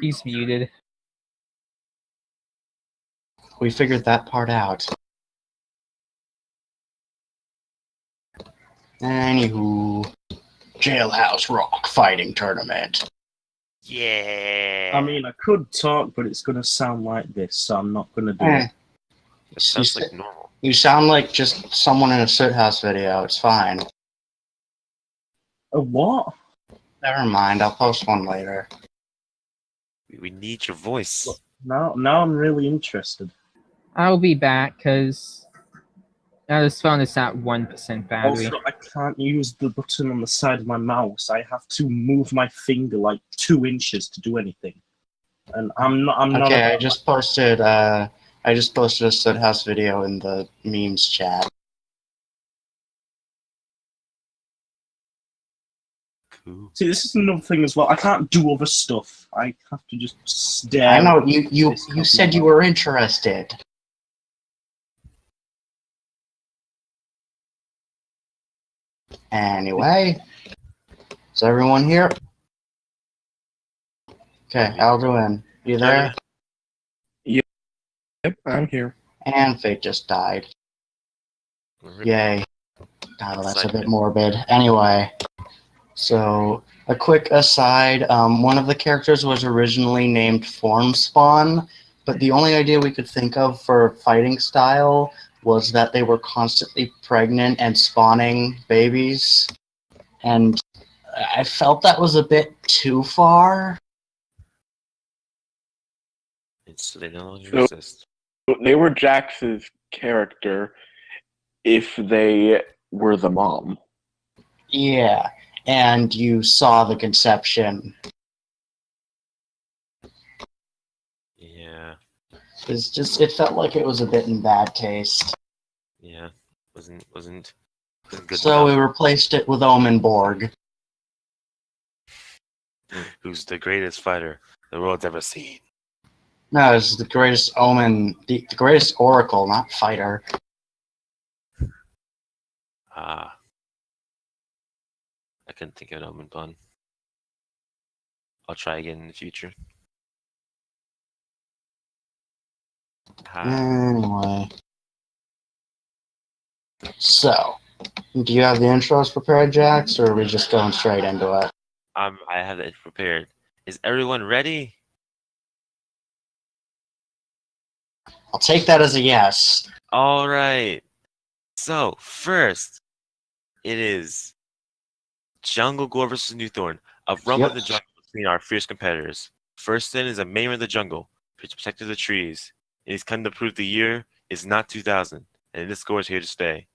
He's muted. We figured that part out. Anywho, Jailhouse Rock Fighting Tournament. Yeah. I mean, I could talk, but it's going to sound like this, so I'm not going to do it. It sounds like normal. You sound like just someone in a Soot House video. It's fine. A what? Never mind. I'll post one later. We need your voice. Now I'm really interested. I'll be back because this phone is at 1% battery. Also, I can't use the button on the side of my mouse. I have to move my finger like 2 inches to do anything. And I'm not. Okay, I just posted a Soot House video in the memes chat. Cool. See, this is another thing as well. I can't do other stuff. I have to just stare. I know you said you were interested. Anyway, is everyone here? Okay, Alduin, you there? Yep, I'm here. And Fate just died. Yay. God, that's a bit Excitement. morbid. Anyway, so a quick aside, one of the characters was originally named Formspawn, but the only idea we could think of for fighting style was that they were constantly pregnant and spawning babies. And I felt that was a bit too far. So they no longer So- exist. They were Jax's character if they were the mom. Yeah, and you saw the conception. Yeah. It felt like it was a bit in bad taste. Yeah. Wasn't good So we enough. replaced it with Omenborg. Who's the greatest fighter the world's ever seen? No, it's the greatest Omen, the greatest Oracle, not fighter. Ah. I couldn't think of an omen pun. I'll try again in the future. Ah. Anyway. So, do you have the intros prepared, Jax, or are we just going straight into it? I have it prepared. Is everyone ready? I'll take that as a yes. All right. So first, it is Jungle Gore versus Newthorn. A rumble in the jungle between our fierce competitors. First in is a mayor of the jungle, protector of the trees. And he's come to prove the year is not 2000, and this score is here to stay.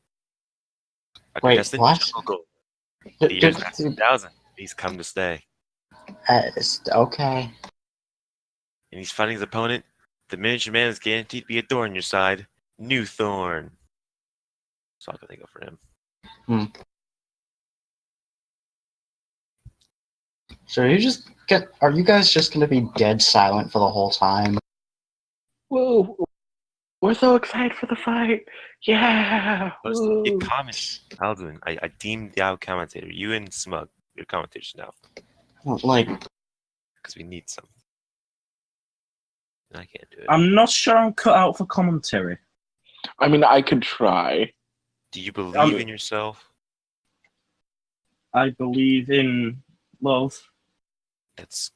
A Wait, contestant, what? Jungle Gore. The year's not 2000. He's come to stay. Okay. And he's fighting his opponent. The miniature man is guaranteed to be a thorn on your side. Newthorn. So I can think of for him. So are you guys just gonna be dead silent for the whole time? Whoa! We're so excited for the fight! Yeah! But Woo. it comments, Alduin. I deemed the out commentator. You and Smug, your commentators now. Like, Because we need some. And I can't do it. I'm not sure I'm cut out for commentary. I mean, I could try. Do you believe in yourself? I believe in love. That's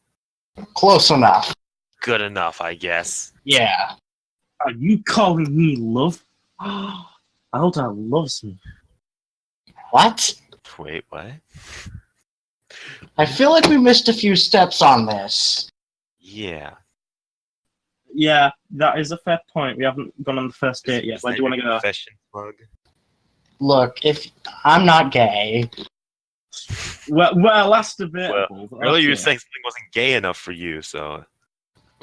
close enough. good enough, I guess. Yeah. Are you calling me love? Alda loves me. What? Wait, what? I feel like we missed a few steps on this. Yeah. Yeah, that is a fair point. We haven't gone on the first date yet. Where do you want to go? Confession, Smug? Look, if I'm not gay, Well, that's debatable. but Earlier you were okay. saying something wasn't gay enough for you, so...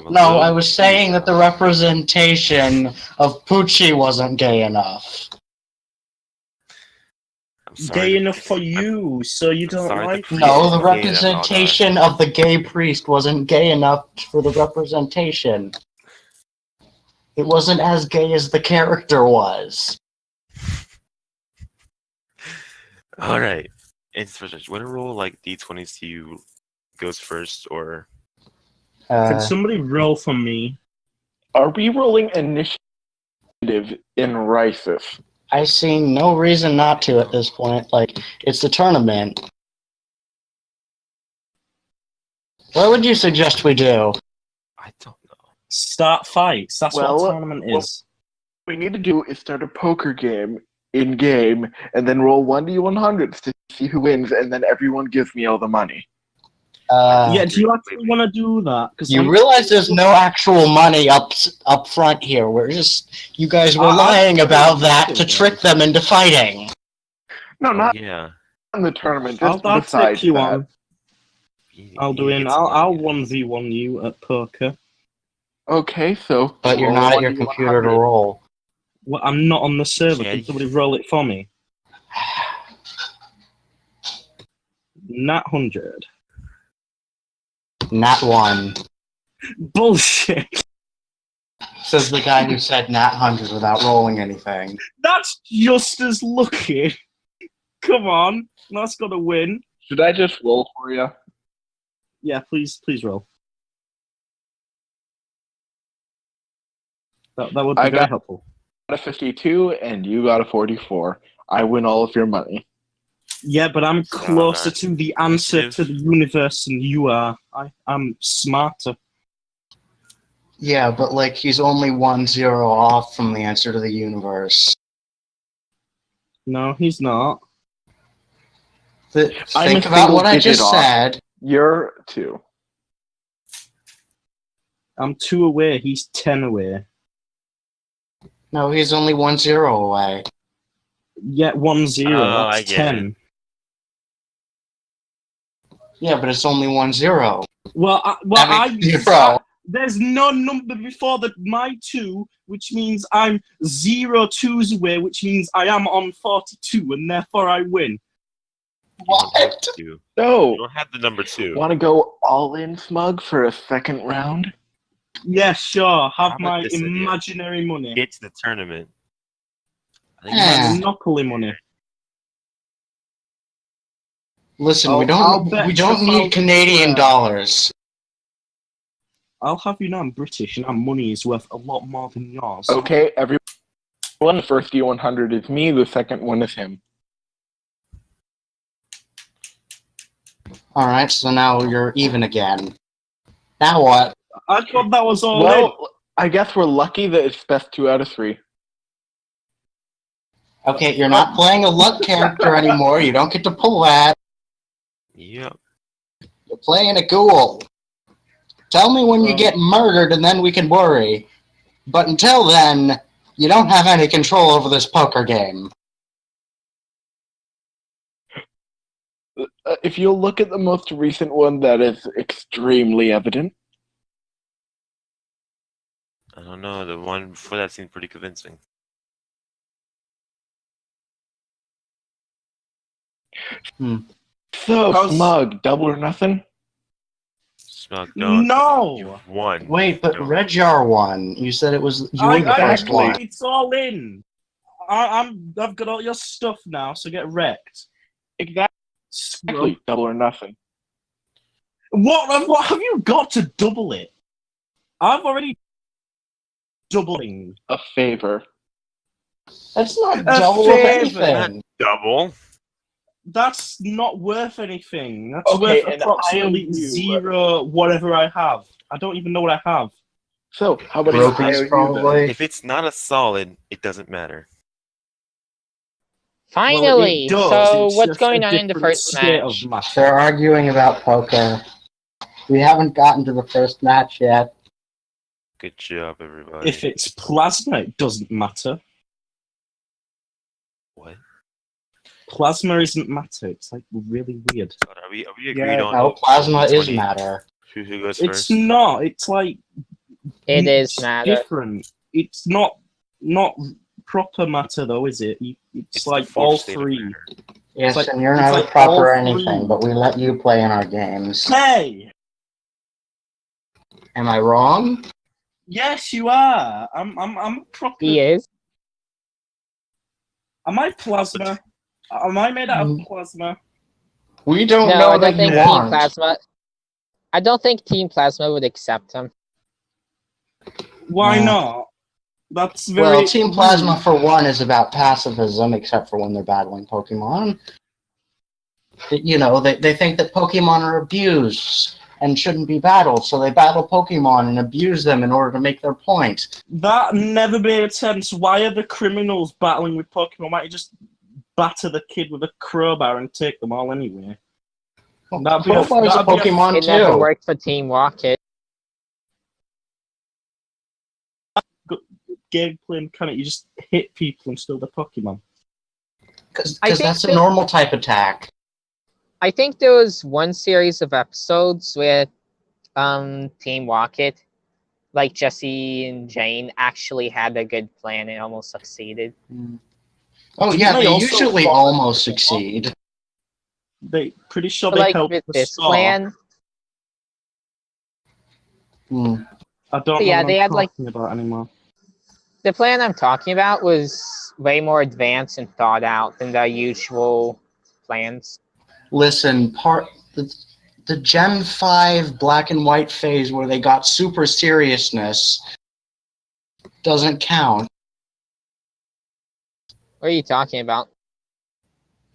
no, I was saying that the representation of Poochie wasn't gay enough. I'm sorry Gay to- enough for you, so you I'm don't sorry like to- it. No, the Gay enough, representation of the gay priest wasn't gay enough for the representation. It wasn't as gay as the character was. Alright. It's for want to roll like D20s to you goes first, or... Can somebody roll for me? Are we rolling initiative in Risus? I see no reason not to at this point. Like, it's the tournament. What would you suggest we do? I don't know. Start fights. That's what a tournament is. What we need to do is start a poker game in game, and then roll 1d100s to see who wins, and then everyone gives me all the money. Yeah, do you actually want to do that? You realize there's no actual money up front here. We're just, you guys were lying about that to trick them into fighting. No, not Yeah. in the tournament. I'll Just besides take you that. on. Alduin, I'll 1v1 you at poker. Okay, so. But you're roll not at your computer to 1d100. roll. Well, I'm not on the server. Yeah, Can somebody roll it for me? Nat 100. Nat 1. Bullshit. Says the guy who said Nat 100 without rolling anything. That's just as lucky. Come on, that's got to win. Should I just roll for you? Yeah, please roll. That would be I very got- helpful. A 52, and you got a 44. I win all of your money. Yeah, but I'm closer nice. to the answer to the universe than you are. I'm smarter. Yeah, but like he's only 1-0 off from the answer to the universe. No, he's not. I'm Think a about what I single just digit off. said. You're 2. I'm 2 away. He's 10 away. No, he's only 1-0 away. Yeah, 1-0. Oh, I That's get 10. Yeah, but it's only 1-0. Well, That makes 0. There's no number before my 2, which means I'm 0-2s away, which means I am on 42, and therefore I win. What? You So, don't have the number 2. want to go all in, Smug, for a second round? Yeah, sure. How Have about my this idea? imaginary money. Get to the tournament. I think Yeah. Monopoly money. Listen, I'll we don't bet need you Canadian dollars. I'll have you know I'm British, and our money is worth a lot more than yours. Okay, everyone. The first D100 is me, the second one is him. Alright, so now you're even again. Now what? I thought that was all in. Well, I guess we're lucky that it's best 2 out of 3. Okay, you're not playing a luck character anymore. You don't get to pull that. Yep. You're playing a ghoul. Tell me when you get murdered and then we can worry. But until then, you don't have any control over this poker game. If you look at the most recent one, that is extremely evident. I don't know. The one before that seemed pretty convincing. So, How's- Smug, double or nothing? Smug, don't. No! You've won. Wait, but No. Rediar won. You said it was you were the first one. It's all in. I've got all your stuff now, so get wrecked. Exactly, Scrub. double or nothing. What have you got to double it? I've already doubling. A favor. That's not A double of favor. anything. Double? That's not worth anything. That's Okay, worth and approximately I am you. 0 whatever I have. I don't even know what I have. So, how about Rupees, you probably. If it's not a solid, it doesn't matter. Finally! Well, it does. So, It's what's just going a on in the different first state match? of matter. They're arguing about poker. We haven't gotten to the first match yet. Good job, everybody. If it's plasma, it doesn't matter. What? Plasma isn't matter. It's like really weird. Are we agreed on? No, plasma is 20? matter. Who goes It's first? not. It's like It is it's matter. different. It's not proper matter though, is it? It's the like fourth all state of 3. matter. Yes, like- and you're it's not like a proper all anything, three. but we let you play in our games. Hey, Am I wrong? yes, you are. I'm proper. He is. Am I plasma? Am I made out of Mm. plasma? We don't No, know I don't that think you Team aren't. Plasma. I don't think Team Plasma would accept him. Why Yeah. not? That's very. Well, Team Plasma, for one, is about pacifism, except for when they're battling Pokemon. You know, they think that Pokemon are abused and shouldn't be battled, so they battle Pokemon and abuse them in order to make their point. That never made sense. Why are the criminals battling with Pokemon? Why don't you just batter the kid with a crowbar and take them all anyway? Well, That'd be a- Crowbar's a that'd be a- Pokemon, It never too. worked for Team Rocket. Gameplay mechanic, you just hit people and steal their Pokemon. Because I think that's a that- normal type attack. I think there was one series of episodes where Team Rocket, like Jesse and Jane, actually had a good plan and almost succeeded. Oh, Didn't yeah, they they also usually follow- almost succeed. They pretty sure But, they like helped with the this star. plan, Hmm. I don't know Yeah, what they I'm had, like- talking about anymore. the plan I'm talking about was way more advanced and thought out than the usual plans. Listen, the Gen 5 black and white phase where they got super seriousness doesn't count. What are you talking about?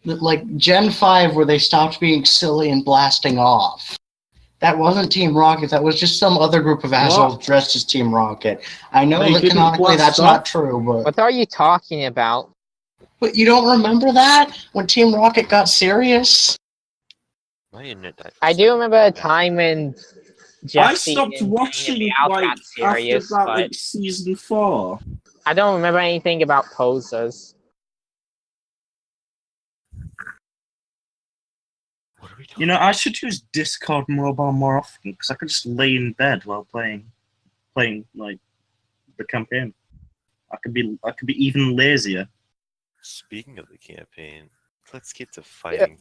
Like Gen 5 where they stopped being silly and blasting off. That wasn't Team Rocket, that was just some other group of assholes dressed as Team Rocket. I know They that didn't canonically blast that's off? not true, What are you talking about? but you don't remember that? When Team Rocket got serious? My internet died. I do remember a time when Jesse I stopped and watching Jane and Meowth like got serious, after about but like season 4. I don't remember anything about posers. What are we talking You know, I should use Discord mobile more often because I could just lay in bed while playing like the campaign. I could be even lazier. Speaking of the campaign, let's get to fighting.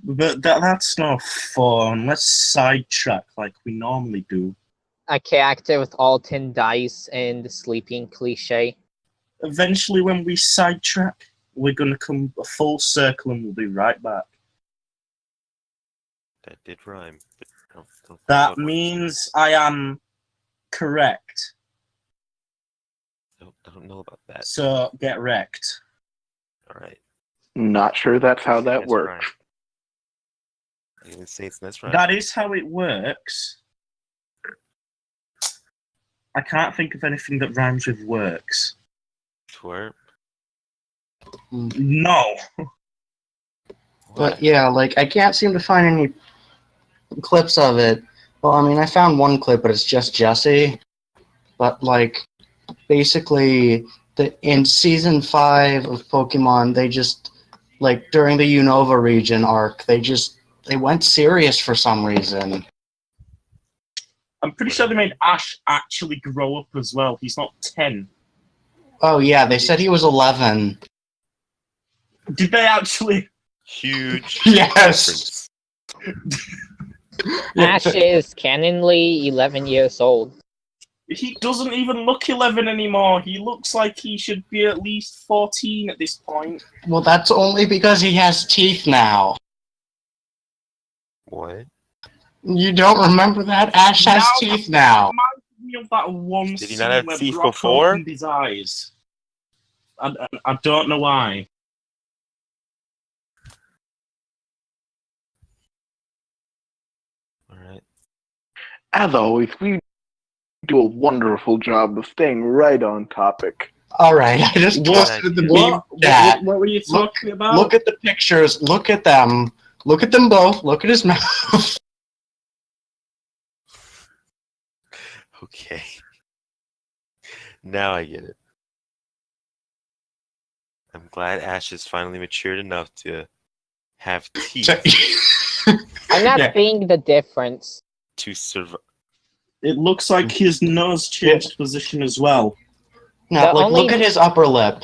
But that's not fun. Let's sidetrack like we normally do. A character with all 10 dice and the sleeping cliche. Eventually, when we sidetrack, we're gonna come a full circle and we'll be right back. That did rhyme. But don't That means I am correct. I don't know about that. So get wrecked. All right. Not sure that's how that That's works. right. I even say that's right. That is how it works. I can't think of anything that rhymes with works. Twerp. No. But yeah, like I can't seem to find any clips of it. Well, I mean, I found one clip, but it's just Jesse. But like, basically, in season 5 of Pokemon, they just like during the Unova region arc, they went serious for some reason. I'm pretty sure they made Ash actually grow up as well. He's not 10. Oh yeah, they said he was 11. Did they actually? Huge. Yes. difference. Ash is canonly 11 years old. He doesn't even look 11 anymore. He looks like he should be at least 14 at this point. Well, that's only because he has teeth now. What? You don't remember that? Ash has Now- teeth now. Reminds me of that one Did he scene not have where teeth Brock before? opened his eyes. I don't know why. All right. As always, we do a wonderful job of staying right on topic. All right, I just What? posted the meme What? chat. What were you talking about? Look at the pictures. Look at them. Look at them both. Look at his mouth. Okay. Now I get it. I'm glad Ash is finally matured enough to have teeth I'm not Yeah. seeing the difference. to survive. It looks like his nose changed position as well. Now, The like, only- look at his upper lip.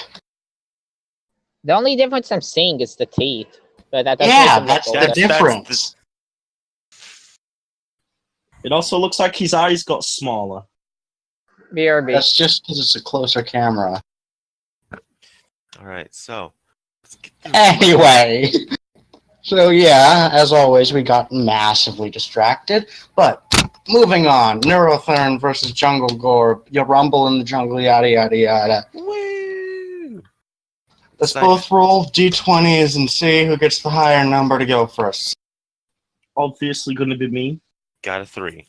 The only difference I'm seeing is the teeth. But that doesn't Yeah, make him look that's older. the That's difference. It also looks like his eyes got smaller. BRB. That's just because it's a closer camera. All right, so let's get through Anyway, So yeah, as always, we got massively distracted. But moving on, Neurotherm versus Jungle Gore. You rumble in the jungle, yada yada yada. Woo! Let's Excited. both roll d20s and see who gets the higher number to go first. Obviously going to be me. Got a 3.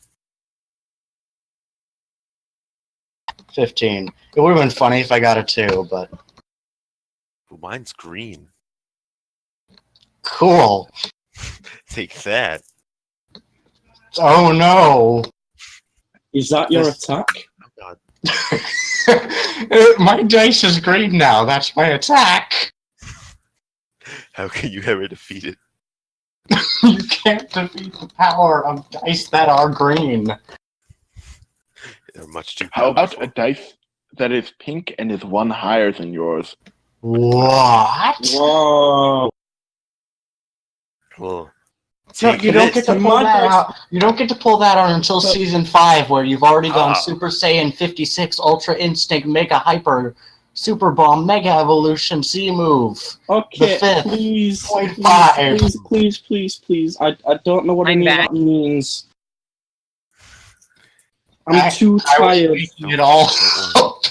15. It would have been funny if I got a 2, but Mine's green. cool. Take that. Oh no. Is that your This- attack? Oh god. My dice is green now. That's my attack. How can you ever defeat it? You can't defeat the power of dice that are green. They're much too How about powerful. a dice that is pink and is one higher than yours? What? Whoa. Well, No, take you it. don't get to So pull my that dice- out. You don't get to pull that out until But- season 5, where you've already gone Ah. Super Saiyan 56, Ultra Instinct, Mega Hyper, Super Bomb, Mega Evolution, Z Move. Okay, The fifth. please, 0.5. please. I don't know what I'm any back. of that means. I'm too I was tired. making it all up.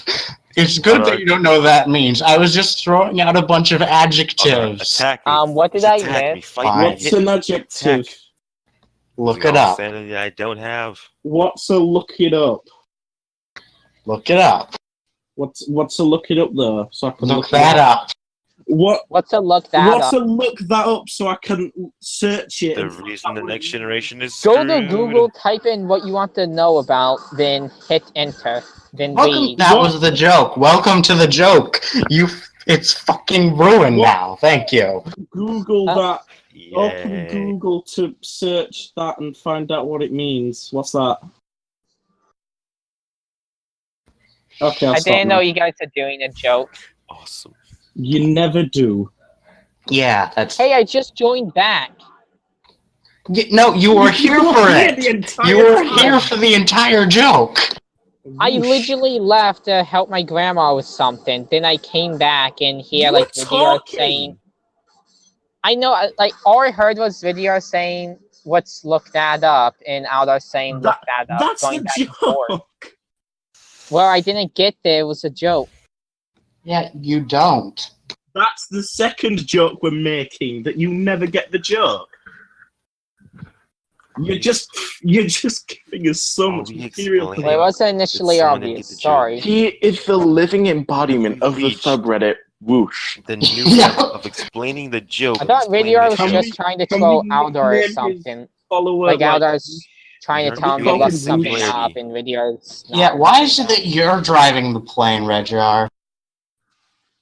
It's good that you don't know what that means. I was just throwing out a bunch of adjectives. Attack me. What did Just I attack me. miss? Fight Fine. me. What's Hit an me. adjective? Attack. Look The it up. sanity I don't have. What's a look it up? Look it up. What's a look it up though? So I can Look it that up. What's a look that a up? look that up so I can search it? The and find reason out the what it next means? generation is Go to screwed. Google, type in what you want to know about, then hit enter, then Welcome. read. That What? was the joke. Welcome to the joke. It's fucking ruined What? now. Thank you. Google that. Open Yay. Google to search that and find out what it means. What's that? Okay, I'll I stop didn't now. know you guys are doing a joke. Awesome. You never do. Yeah, that's. Hey, I just joined back. No, you were here for Yeah, the it. entire You were time. here for the entire joke. I Whoosh. literally left to help my grandma with something. Then I came back and hear You like were Rediar talking. saying, I know, like all I heard was Rediar saying, "Let's look that up," and Aldar saying, "Look that up." That's going the back and forth. joke. Well, I didn't get there. It was a joke. Yeah, you don't. That's the second joke we're making. That you never get the joke. You're just giving us so Are much we material. explaining? Well, it wasn't initially someone didn't obvious. get the joke? Sorry. He is the living embodiment of the Reach. subreddit whoosh. The new Yeah. level of explaining the joke. I thought explaining Rediar the was Can joke. just trying to can troll we Aldar or nickname his something. follower Like Aldar's trying You're to tell him to doing look it something simply. up, and Rediar's not. Yeah, why is it that you're driving the plane, Rediar?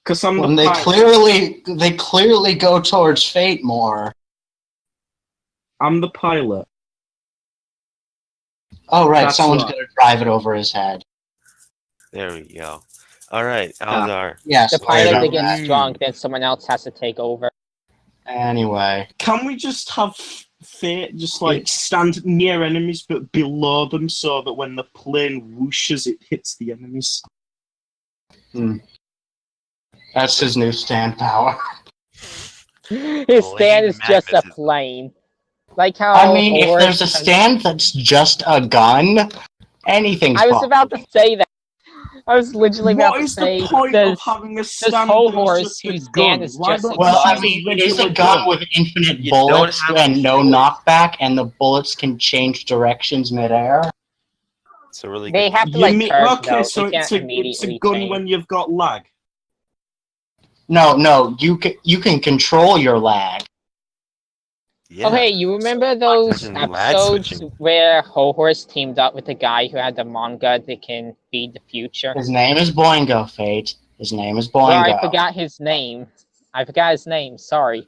Because I'm When the they pilot. clearly go towards fate more. I'm the pilot. Oh right, That's someone's right. gonna drive it over his head. There we go. All right, Aldar. Yes. The sorry pilot about that gets that. drunk, then someone else has to take over. Anyway, Can we just have Fate just like stand near enemies but below them so that when the plane whooshes it hits the enemies? that's his new stand power. His stand is just a magnetism. plane. Like how I mean, if Howard there's a has- stand that's just a gun, anything's I was possible. about to say that. I was literally about What to is say, the point does, of having a this stand whole that's horse just a whose gun? stand is Why just don't a you Well, I use mean, it regular is a gun with infinite You don't bullets have and to no do it. knockback, and the bullets can change directions midair. It's a really they good have to You like mean, curve okay, though. so They it's can't a immediately gun change. when you've got lag. No, you can control your lag. Yeah. Okay, you remember those Imagine lag episodes switching. where Horse teamed up with the guy who had the manga that can feed the future? His name is Boingo, Fate. His name is Well, Boingo. I forgot his name. Sorry.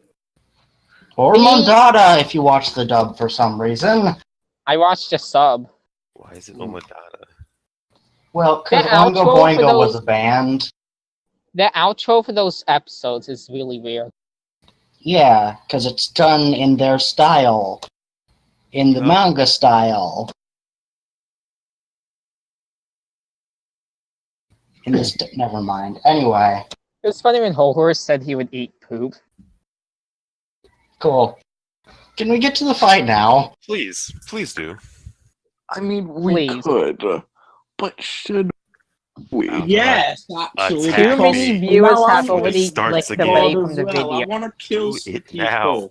Or He- Mondada if you watch the dub for some reason. I watched a sub. Why is it Omadata? Well, because The Oingo outro for Boingo was those- a band. The outro for those episodes is really weird. Yeah, because it's done in their style. In the Oh. manga style. In this, never mind. Anyway, It was funny when Horse said he would eat poop. cool. Can we get to the fight now? Please do. I mean, we Please. could, but should we? Oh, Yes, actually. Attack Too me. many because viewers now have I'm already Starts clicked again. away bored from as the well. I video. want to kill Do some it people. now.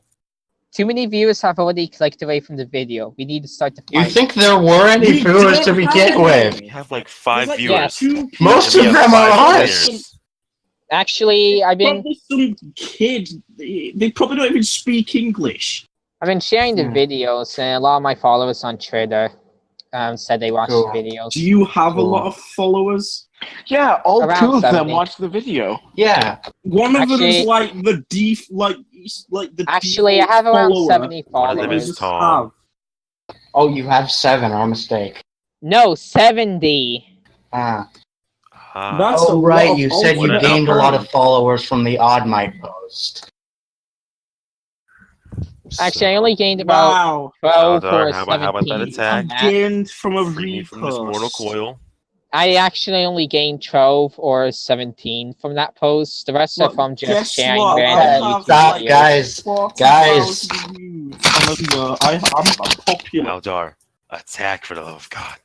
Too many viewers have already clicked away from the video. We need to start the You fight. think there were any We viewers to don't begin have with? any. We have like 5 There's like viewers. Yes. 2 people. Most And of we have them are 5 us. players. Actually, I've been Probably some kid. They probably don't even speak English. sharing the Hmm. videos, and a lot of my followers on Twitter said they watched Cool. the videos. Do you have a Cool. lot of followers? Yeah, all Around 2 of them 70. watched the video. Yeah. One of them Actually- is like the the. Actually, I default have around follower. 70 One of them followers. is Tom. Oh, you have 7. Our mistake. No, 70. Ah. That's a Oh, lot right. of You said you followers. gained a lot of followers from the odd mic post. Actually, I only gained about Wow. 12 Eldar, or how about that 17 attack? from that. Gained from a Free me from this mortal repost. coil. I actually only gained 12 or 17 from that post. The rest are But from just guess sharing what? random Okay, YouTube stop, videos. guys. 40,000 views on a video. I'm popular. Eldar, attack for the love of God.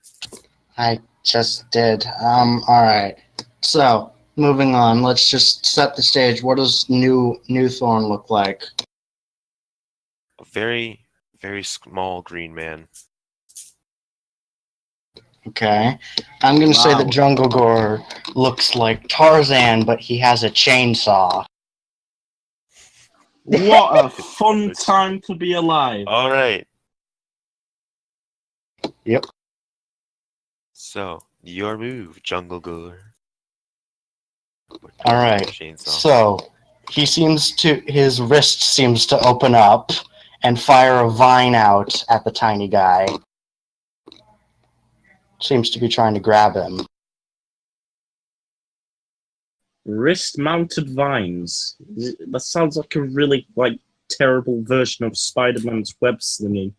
I just did. Alright. So, moving on. Let's just set the stage. What does New Thorn look like? A very, very small green man. Okay. I'm gonna say that Wow. Jungle Gore looks like Tarzan, but he has a chainsaw. What a fun time to be alive. All right. Yep. So, your move, Jungle Gore. All right. Chainsaw. So, his wrist seems to open up and fire a vine out at the tiny guy. Seems to be trying to grab him. Wrist-mounted vines. That sounds like a really terrible version of Spider-Man's web slinging.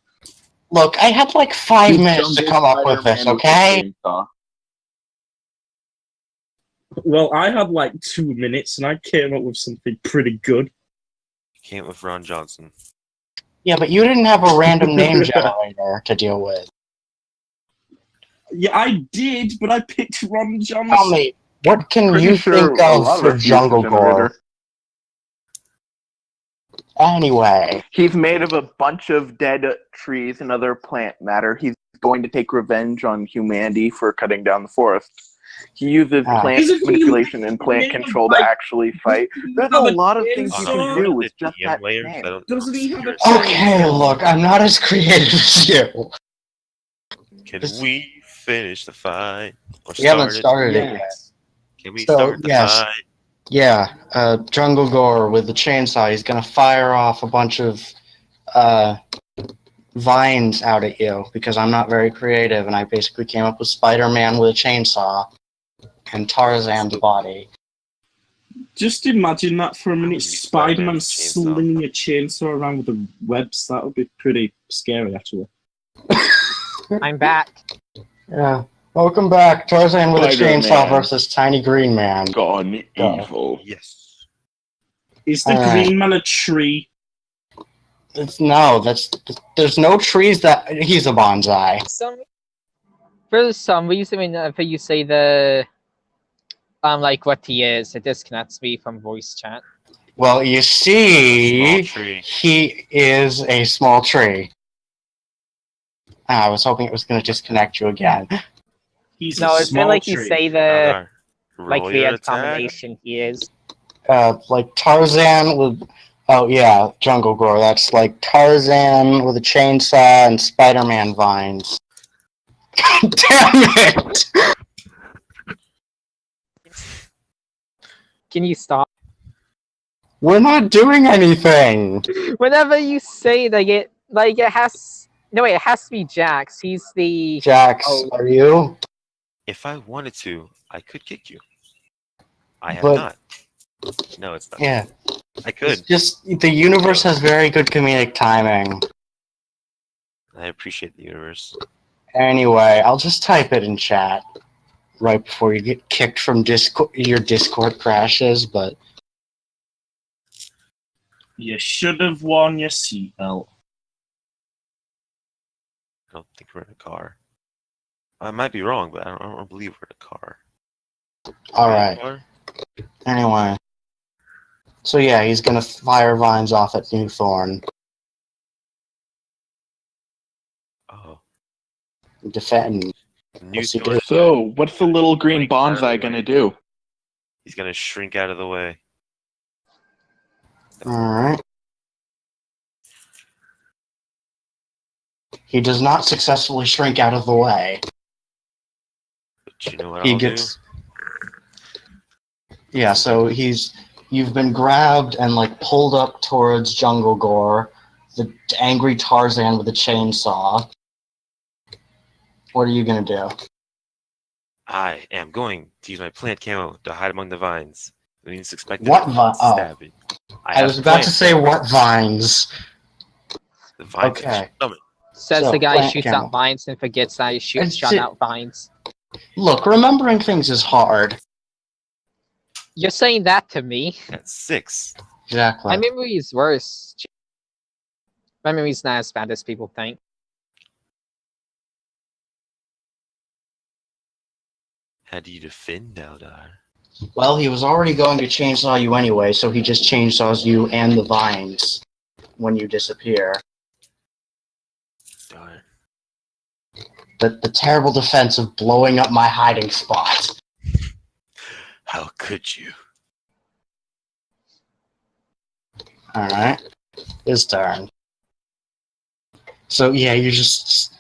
Look, I had like 5 He's minutes to Jungle come up with this, Spider-Man okay? with a chainsaw. Well, I had like 2 minutes and I came up with something pretty good. Came with Ron Johnson. Yeah, but you didn't have a random name generator to deal with. Yeah, I did, but I picked Ron Johnson. Tell me, what can Pretty you sure think a of lot for us use the Jungle Gore? generator. Anyway, He's made of a bunch of dead trees and other plant matter. He's going to take revenge on humanity for cutting down the forest. He uses plant Isn't he manipulation and plant made of, control to like, actually fight. There's a lot of things you can do with just that name. Doesn't he have a okay, look, I'm not as creative as you. Can we finish the fight? Or We haven't start it? started it yet. Yes. Can we So, start the yes. fight? Yeah, Jungle Gore with the chainsaw. He's gonna fire off a bunch of vines out at you because I'm not very creative, and I basically came up with Spider-Man with a chainsaw and Tarzan the body. Just imagine that for a minute. Would be Spider-Man Spider-Man with a chainsaw. slinging a chainsaw around with the webs. That would be pretty scary, actually. I'm back. Yeah. Welcome back, Tarzan with a Spider-Man. chainsaw versus Tiny Green Man. Gone Go. evil. Yes. Is the Alright. green man a tree? There's no trees that he's a bonsai. For some reason, whenever you say the like what he is, it disconnects me from voice chat. Well, you see, Small tree. he is a small tree. I was hoping it was going to disconnect you again. He's No, a it's been small like you tree. say the Eldar, like roll the your attack. combination he is. Like Tarzan with, oh yeah, Jungle Gore. That's like Tarzan with a chainsaw and Spider-Man vines. God damn it! Can you stop? We're not doing anything. Whenever you say it has it has to be Jax. He's the Jax, Oh. are you? If I wanted to, I could kick you. I have But- not. No, it's not. Yeah. I It's could. just the universe has very good comedic timing. I appreciate the universe. Anyway, I'll just type it in chat right before you get kicked from Discord. Your Discord crashes, but You should have worn your seatbelt. don't think we're in a car. I might be wrong, but I don't believe we're in a car. All Are we in a right. car? Anyway. So yeah, he's gonna fire vines off at New Thorn. Oh. Defend. New What's he Thorn. do? So, what's the little green Shrink out of the bonsai gonna way. do? He's gonna shrink out of the way. Alright. He does not successfully shrink out of the way. But you know what He I'll gets. Yeah, so you've been grabbed and like pulled up towards Jungle Gore, the angry Tarzan with a chainsaw. What are you gonna do? I am going to use my plant camo to hide among the vines. The means expected What vine? Oh, stabbing. I was about to say what vines. The vines Okay. coming. Says So, the guy who plant shoots camo. out vines and forgets that he It's shot ju- out vines. Look, remembering things is hard. You're saying that to me. That's 6. Exactly. My memory is worse. My memory's not as bad as people think. How do you defend Eldar? Well, he was already going to chainsaw you anyway, so he just chainsaws you and the vines when you disappear. Darn. The terrible defense of blowing up my hiding spot. How could you? Alright. His turn. So yeah, you're just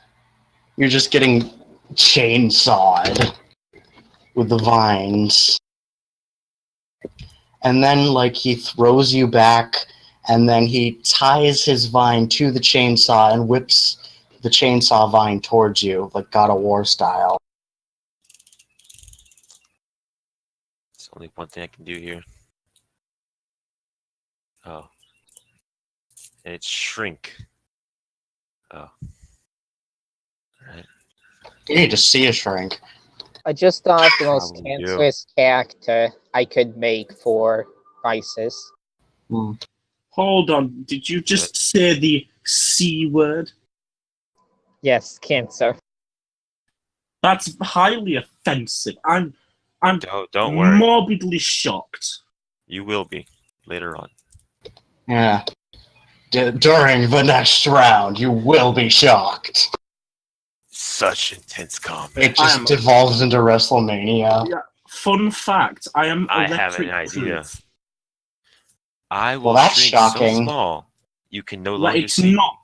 getting chainsawed with the vines. And then like he throws you back and then he ties his vine to the chainsaw and whips the chainsaw vine towards you, like God of War style. There's only one thing I can do here. Oh. And it's shrink. Oh. Alright. You need to see a shrink. I just thought the most Probably do. cancerous character I could make for Crisis. Hold on, did you just say the C word? Yes, cancer. That's highly offensive. I'm Don't worry. morbidly shocked. You will be later on. Yeah. During the next round, you will be shocked. Such intense combat. It just devolves into WrestleMania. Yeah. Fun fact: I am I have an electric idea. proof. I will Well, that's shrink shocking. so small you can no Like, longer it's see. not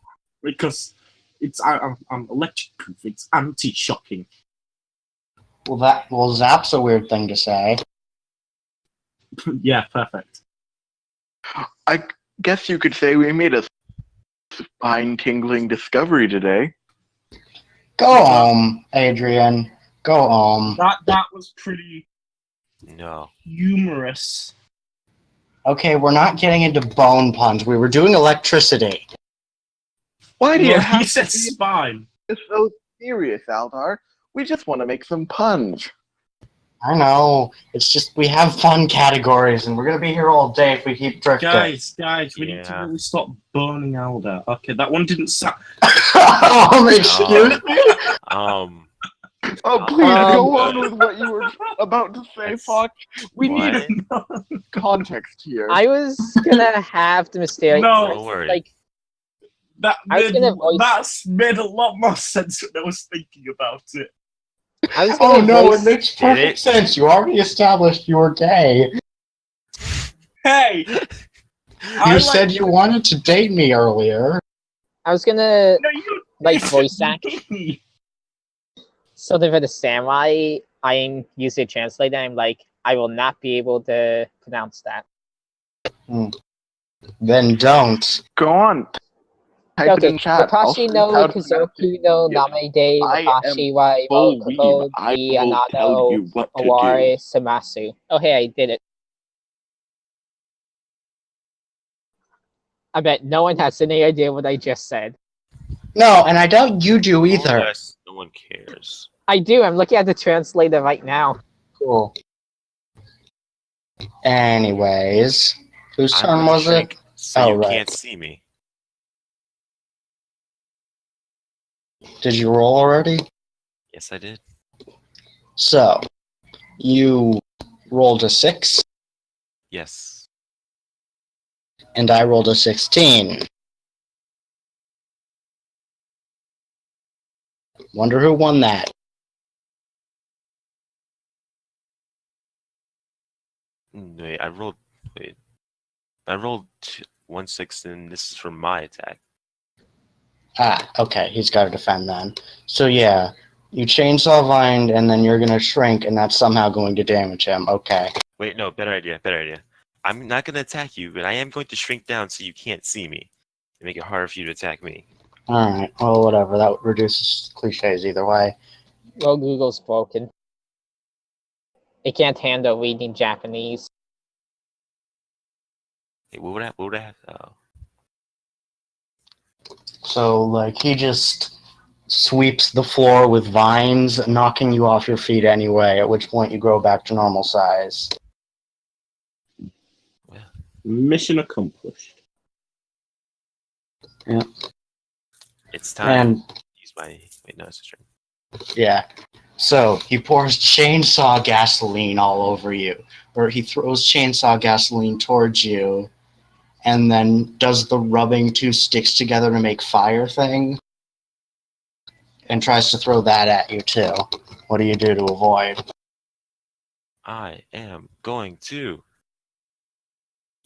because I'm electric proof. It's anti-shocking. Well, Zap's a weird thing to say. Yeah, perfect. I guess you could say we made a spine-tingling discovery today. Go home, Adrian. Go home. That was pretty No. humorous. Okay, we're not getting into bone puns. We were doing electricity. Why do you Well, have he to said be spine. so serious, Aldar? We just want to make some puns. I know. It's just we have fun categories, and we're gonna be here all day if we keep drifting. Guys, we need to Yeah. really stop burning Alda. Okay, that one didn't sound. Excuse me. Oh, please go on with what you were about to say, That's- Fox. We What? need context here. I was gonna have the mysterious. No. Don't worry. Like, That I was gonna voice- that's made a lot more sense when I was thinking about it. I was Oh gonna no, voice. it makes Did perfect it? sense. You already established you were gay. Hey, You said you wanted to date me earlier. I was gonna No, you like voice act. me. So for the samurai, I use a translator. I'm like, I will not be able to pronounce that. Then don't. Go on. Type it Okay, in chat. I'll Watashi see no how to pronounce Kuzoku it. no Yes. Namede I Watashi wa Bo Imokoto Weeb, I di will Anada tell o you what to Aware do. Samasu. Oh hey, I did it. I bet no one has any idea what I just said. No, and I doubt you do More or either. less, no one cares. I do. I'm looking at the translator right now. Cool. Anyways, whose I'm turn gonna was it? shrink so Oh, you right. can't see me. Did you roll already? Yes, I did. So, you rolled a 6, Yes. and I rolled a 16. Wonder who won that. Wait, I rolled. Wait, I rolled 1 6, and this is for my attack. Ah, okay, he's got to defend then. So yeah, you chainsaw Vine, and then you're gonna shrink, and that's somehow going to damage him. Okay. Wait, no, better idea. Better idea. I'm not gonna attack you, but I am going to shrink down so you can't see me, and make it harder for you to attack me. Alright, well, whatever. That reduces cliches either way. Well, Google's broken. It can't handle reading Japanese. Hey, what would I? What would I have? Oh. So, like, he just sweeps the floor with vines, knocking you off your feet anyway, at which point you grow back to normal size. Mission accomplished. It's time. And, Use my. Wait, no, it's a string. yeah. So, he pours chainsaw gasoline all over you. Or he throws chainsaw gasoline towards you, and then does the rubbing two sticks together to make fire thing, and tries to throw that at you too. What do you do to avoid? I am going to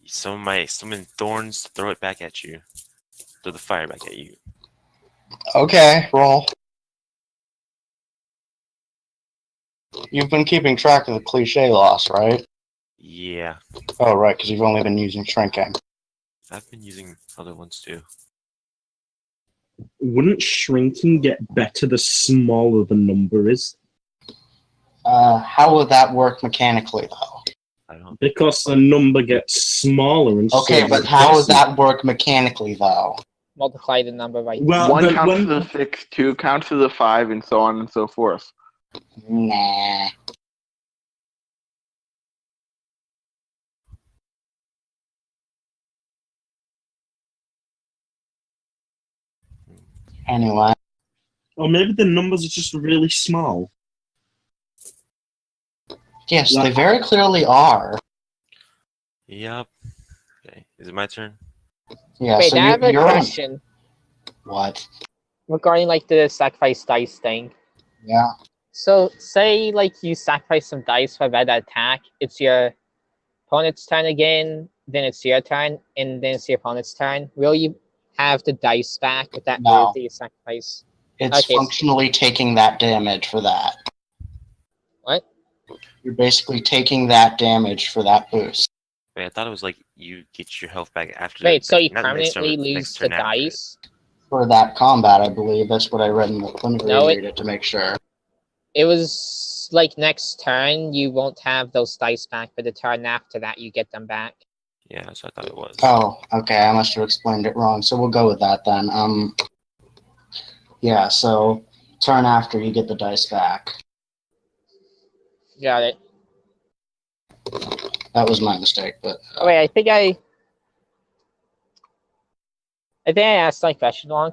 summon thorns to throw it back at you. Throw the fire back at you. Okay, roll. You've been keeping track of the cliche loss, right? Yeah, Oh, right, because you've only been using shrinking. I've been using other ones too. Wouldn't shrinking get better the smaller the number is? How would that work mechanically, though? I don't. Because the number gets smaller and Okay, so but how would that work mechanically, though? Multiply the number by Well, One the- counts when- to the 6, 2 counts to the 5, and so on and so forth. Nah. Anyway, or maybe the numbers are just really small. yes, they very clearly are. Yep. Okay, is it my turn? Yeah, Wait, so I have a you're on. question What? regarding like the sacrifice dice thing. Yeah. So say like you sacrifice some dice for that attack, it's your opponent's turn again, then it's your turn, and then it's your opponent's turn. Will you have the dice back with that No. move that you sacrifice? It's Okay, so- functionally taking that damage for that. What? You're basically taking that damage for that boost. Wait, I thought it was like you get your health back after. Wait, so you not the next turn, permanently but the lose next the turn after it. dice? For that combat, I believe. That's what I read in the. Let me No, reread it to make sure. It was like next turn you won't have those dice back, but the turn after that you get them back. Yeah, that's what I thought it was. Oh, okay. I must have explained it wrong. So we'll go with that then. Yeah. So turn after you get the dice back. Got it. That was my mistake, but Oh wait, I think I asked like question wrong.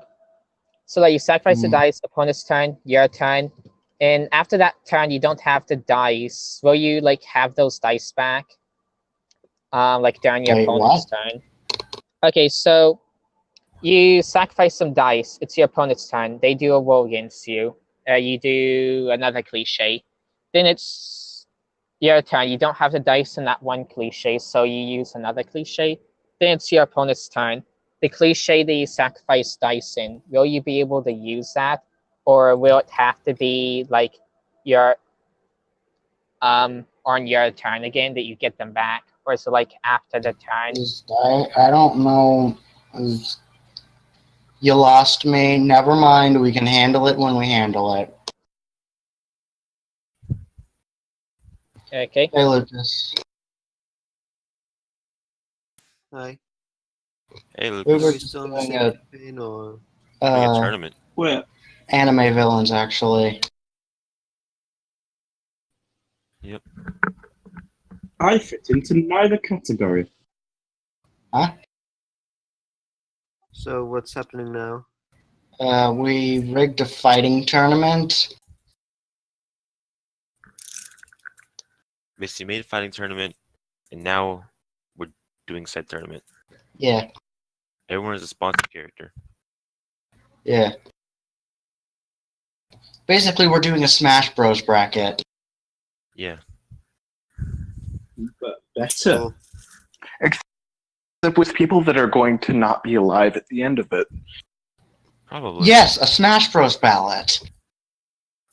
So like you sacrifice the dice, opponent's turn, your turn, and after that turn you don't have the dice. Will you like have those dice back? Like during your Wait, opponent's turn. Okay, so you sacrifice some dice. It's your opponent's turn. They do a roll against you. You do another cliche. Then it's your turn. You don't have the dice in that one cliche, so you use another cliche. Then it's your opponent's turn. The cliche that you sacrifice dice in, will you be able to use that? Or will it have to be like your on your turn again that you get them back? Or is it like after the turn? I don't know. You lost me. Never mind. We can handle it when we handle it. Okay. Hey, Lucas. Hi. Hey, We Lucas. were Are we just still in the doing same a campaign or? Doing a tournament. Where? anime villains, actually. Yep. I fit into neither category. So what's happening now? We rigged a fighting tournament. Basically, made a fighting tournament, and now we're doing said tournament. Yeah, Everyone is a sponsored character. yeah. Basically, we're doing a Smash Bros. Bracket. Yeah. But better. Except with people that are going to not be alive at the end of it. Probably. Yes, a Smash Bros. Ballot.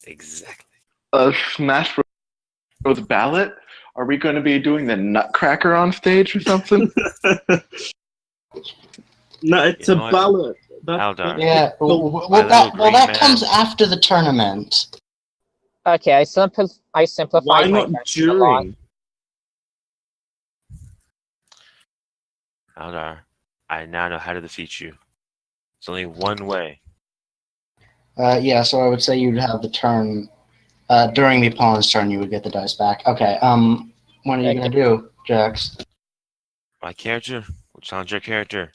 Exactly. A Smash Bros. Ballot? Are we going to be doing the Nutcracker on stage or something? No, it's You a know what? ballot. Aldar. Yeah, little well, green that man. comes after the tournament. Okay, I simplified Why my not question a lot. during? Aldar, I now know how to defeat you. There's only one way. Yeah, so I would say you'd have the turn. During the opponent's turn, you would get the dice back. Okay, what are you gonna do, Jax? My character will challenge your character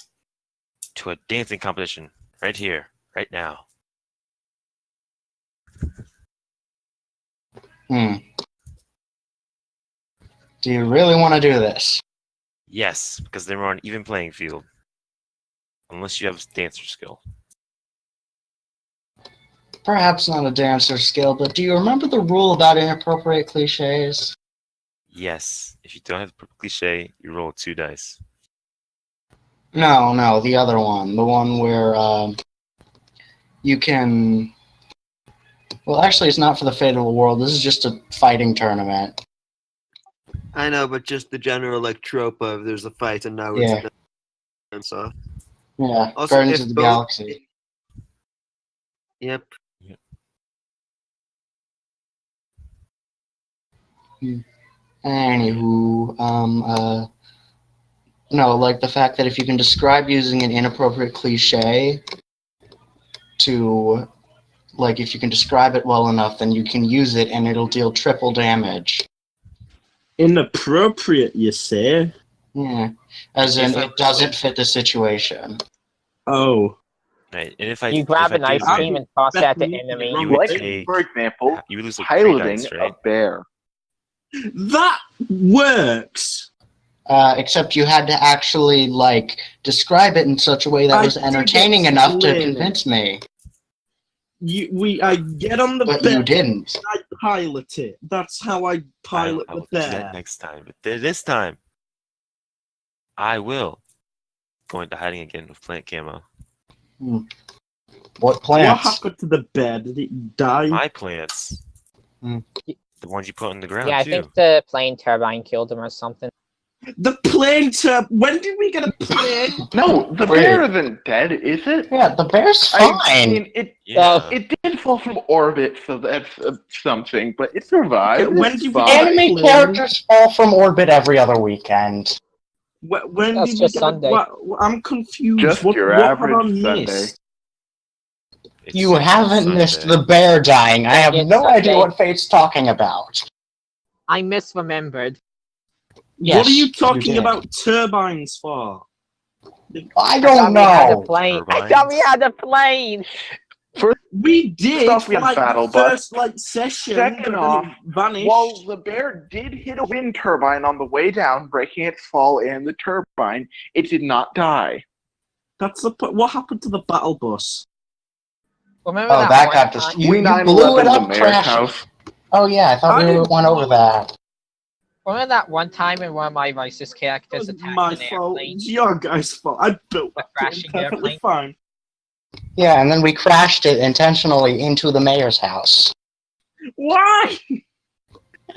to a dancing competition right here, right now. Do you really want to do this? Yes, because then we're on an even playing field. Unless you have dancer skill. Perhaps not a dancer skill, but do you remember the rule about inappropriate cliches? Yes, if you don't have the cliche, you roll 2 dice. No, the other one. The one where you can... Well, actually, it's not for the fate of the world. This is just a fighting tournament. I know, but just the general like trope of there's a fight and now Yeah. it's a dance off. Yeah, Also, Guardians if of the both- Galaxy. Yep. Anywho, no, like the fact that if you can describe using an inappropriate cliche to, like, if you can describe it well enough, then you can use it and it'll deal triple damage. Inappropriate, you say? Yeah, as in If I- it doesn't fit the situation. Oh. Right, and if I You grab if I an do ice win, cream and toss it at the You enemy. You would Like, take- for example, you would lose like 3 piloting dice, right? a bear. That works! Except you had to actually, like, describe it in such a way that I was did entertaining enough to explain it. convince me. I get on the But bear you didn't. and I pilot it. That's how I pilot I the will do that bear. next time. But this time, I will go into hiding again with plant camo. What What plants? happened to the bear? Did it die? My plants. Hmm. The ones you put on the ground, Yeah, I too. think the plane turbine killed him or something. The plane turb. When did we get a plane? No, the Wait. bear isn't dead, is it? Yeah, the bear's fine. I mean, Yeah. it did fall from orbit, so that's something, but it survived. Okay, when It's did we fine. get Anime characters fall from orbit every other weekend. When That's did we just get Sunday. I'm confused. Just what your have I average missed? Sunday. It's You haven't Sunday. missed the bear dying. I have It's no idea Sunday. what Fate's talking about. I misremembered. Yes, what are you you talking did. about turbines for? I I don't thought we had a know. plane. I thought we had a plane. We did off, we for had like Battle the Bus. first like session, Second but then off, it vanished. Well, the bear did hit a wind turbine on the way down, breaking its fall and the turbine. It did not die. That's the what happened to the battle bus? Remember Oh, that one got time? destroyed. You blew 9/11 it the up, mayor's trash. house. Oh yeah, I thought I we didn't went over that. Remember that one time when one of my racist It characters was attacked my an fault. airplane? It's your guys' fault. I built The that plane crashing perfectly airplane? fine. Yeah, and then we crashed it intentionally into the mayor's house. Why?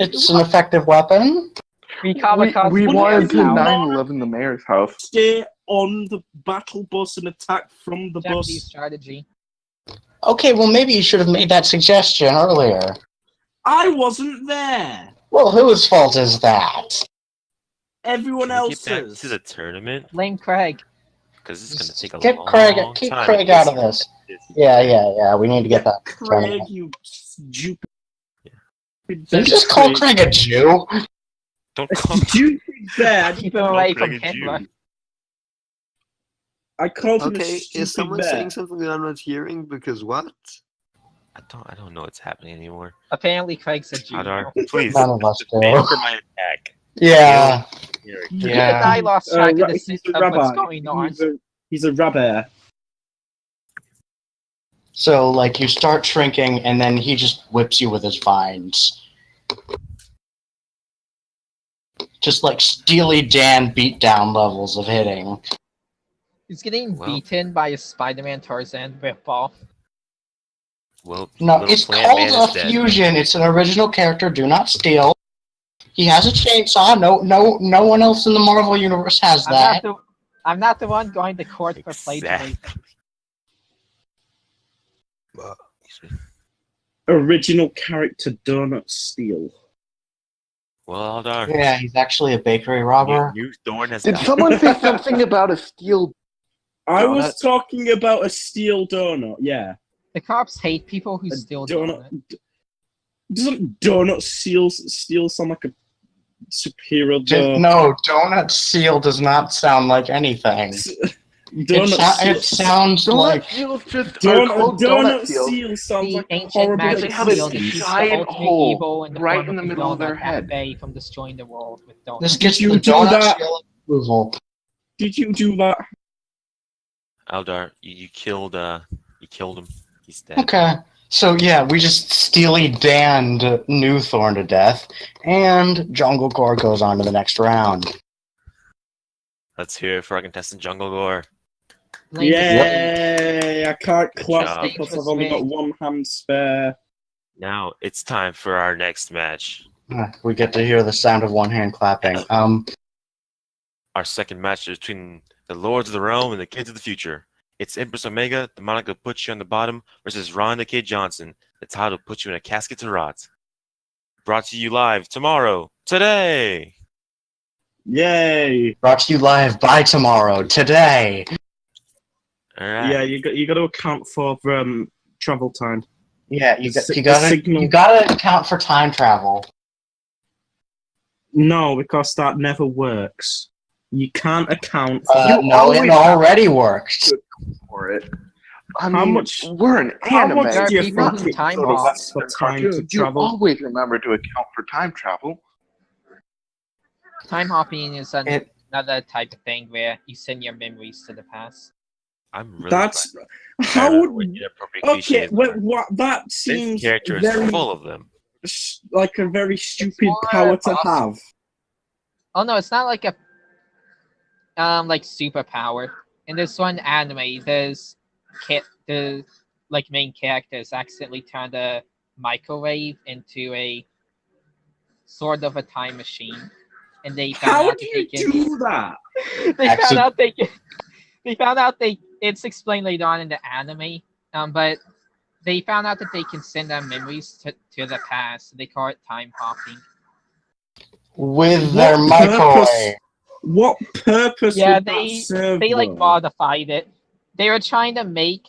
It's an effective weapon. We kamikaze We the wanted to mayor's house. 9/11 the mayor's house. Stay on the battle bus and attack from the Japanese bus. strategy. Okay, well maybe you should have made that suggestion earlier. I wasn't there. Well, whose fault is that? Everyone Can we get back else's. to the tournament? Blame Craig. Because this is going to take a Keep long Craig time. out of this. Yeah. We need to get that. Craig, you stupid. Did you just call Craig a Jew? Don't call Stupid bad. Keep him away Craig from a Jew. Hitler. I called him a Okay, stupid is someone bear. saying something that I'm not hearing? Because what? I don't know what's happening anymore. Apparently, Craig's a Adar, juvenile. please. None of us do. Prepare for my attack. Yeah. Here, Even Yeah. I lost track of the He's sense a of what's rabbi. going on. He's a rabbi. So, like, you start shrinking, and then he just whips you with his vines. Just like Steely Dan beatdown levels of hitting. He's getting Well. beaten by a Spider-Man Tarzan ripoff. Well, No, little it's plant called man a is dead. fusion. It's an original character. Do not steal. He has a chainsaw. No one else in the Marvel universe has that. I'm not the one going to court for plagiarism. Exactly. Excuse me. Original character Donut Steel. Well, Aldar, Yeah, he's actually a bakery robber. new Thorn has Did died. someone say something about a steel? I was Donut? talking about a steel donut, yeah. The cops hate people who A steal donut. donuts. Doesn't donut steel sound like a superhero donut? No, Donut Seal does not sound like anything. It sounds Donut like seals just are called donut seals. seal sounds The like a ancient horrible magic They have a seal that existence. keeps the giant ultimate hole evil in the right form in the of a middle of their donut head. at bay from destroying the world with donuts. this gets You the do Donut that. Seal approval. Did you do that? Aldar, you killed him. He's dead. Okay. So yeah, we just Steely Dan'd New Thorn to death, and Jungle Gore goes on to the next round. Let's hear it for our contestant Jungle Gore. Blame the Yay! I can't Good clap job. because I've only got one hand spare. Now it's time for our next match. We get to hear the sound of one hand clapping. Our second match is between the Lords of the Realm and the Kids of the Future. It's Empress Omega, the Monica puts you on the bottom, versus Ron the Kid Johnson, the title puts you in a casket to rot. Brought to you live today. Yay! Brought to you live by tomorrow, today. All right. Yeah, you got to account for travel time. Yeah, you signal- gotta account for time travel. No, because that never works. You can't account for You No, it always already worked. for it. I How mean, much- we're an how anime. much do you it's not think time sort of costs for Western time to cartoon. travel? You always remember to account for time travel. Time hopping is It- another type of thing where you send your memories to the past. I'm really That's glad how I don't know would what inappropriate okay. cliches What, are. what that This seems character is very full of them. like a very stupid more power to possible. have. Oh no, it's not like a like superpower. In this one anime, the like main characters accidentally turned a microwave into a sort of a time machine, and they found How out do that they you can. do that? They found out it's explained later on in the anime, but they found out that they can send their memories to the past. So they call it time hopping. With their What microwave. purpose- What purpose Yeah, would that serve? they like though? modified it. They were trying to make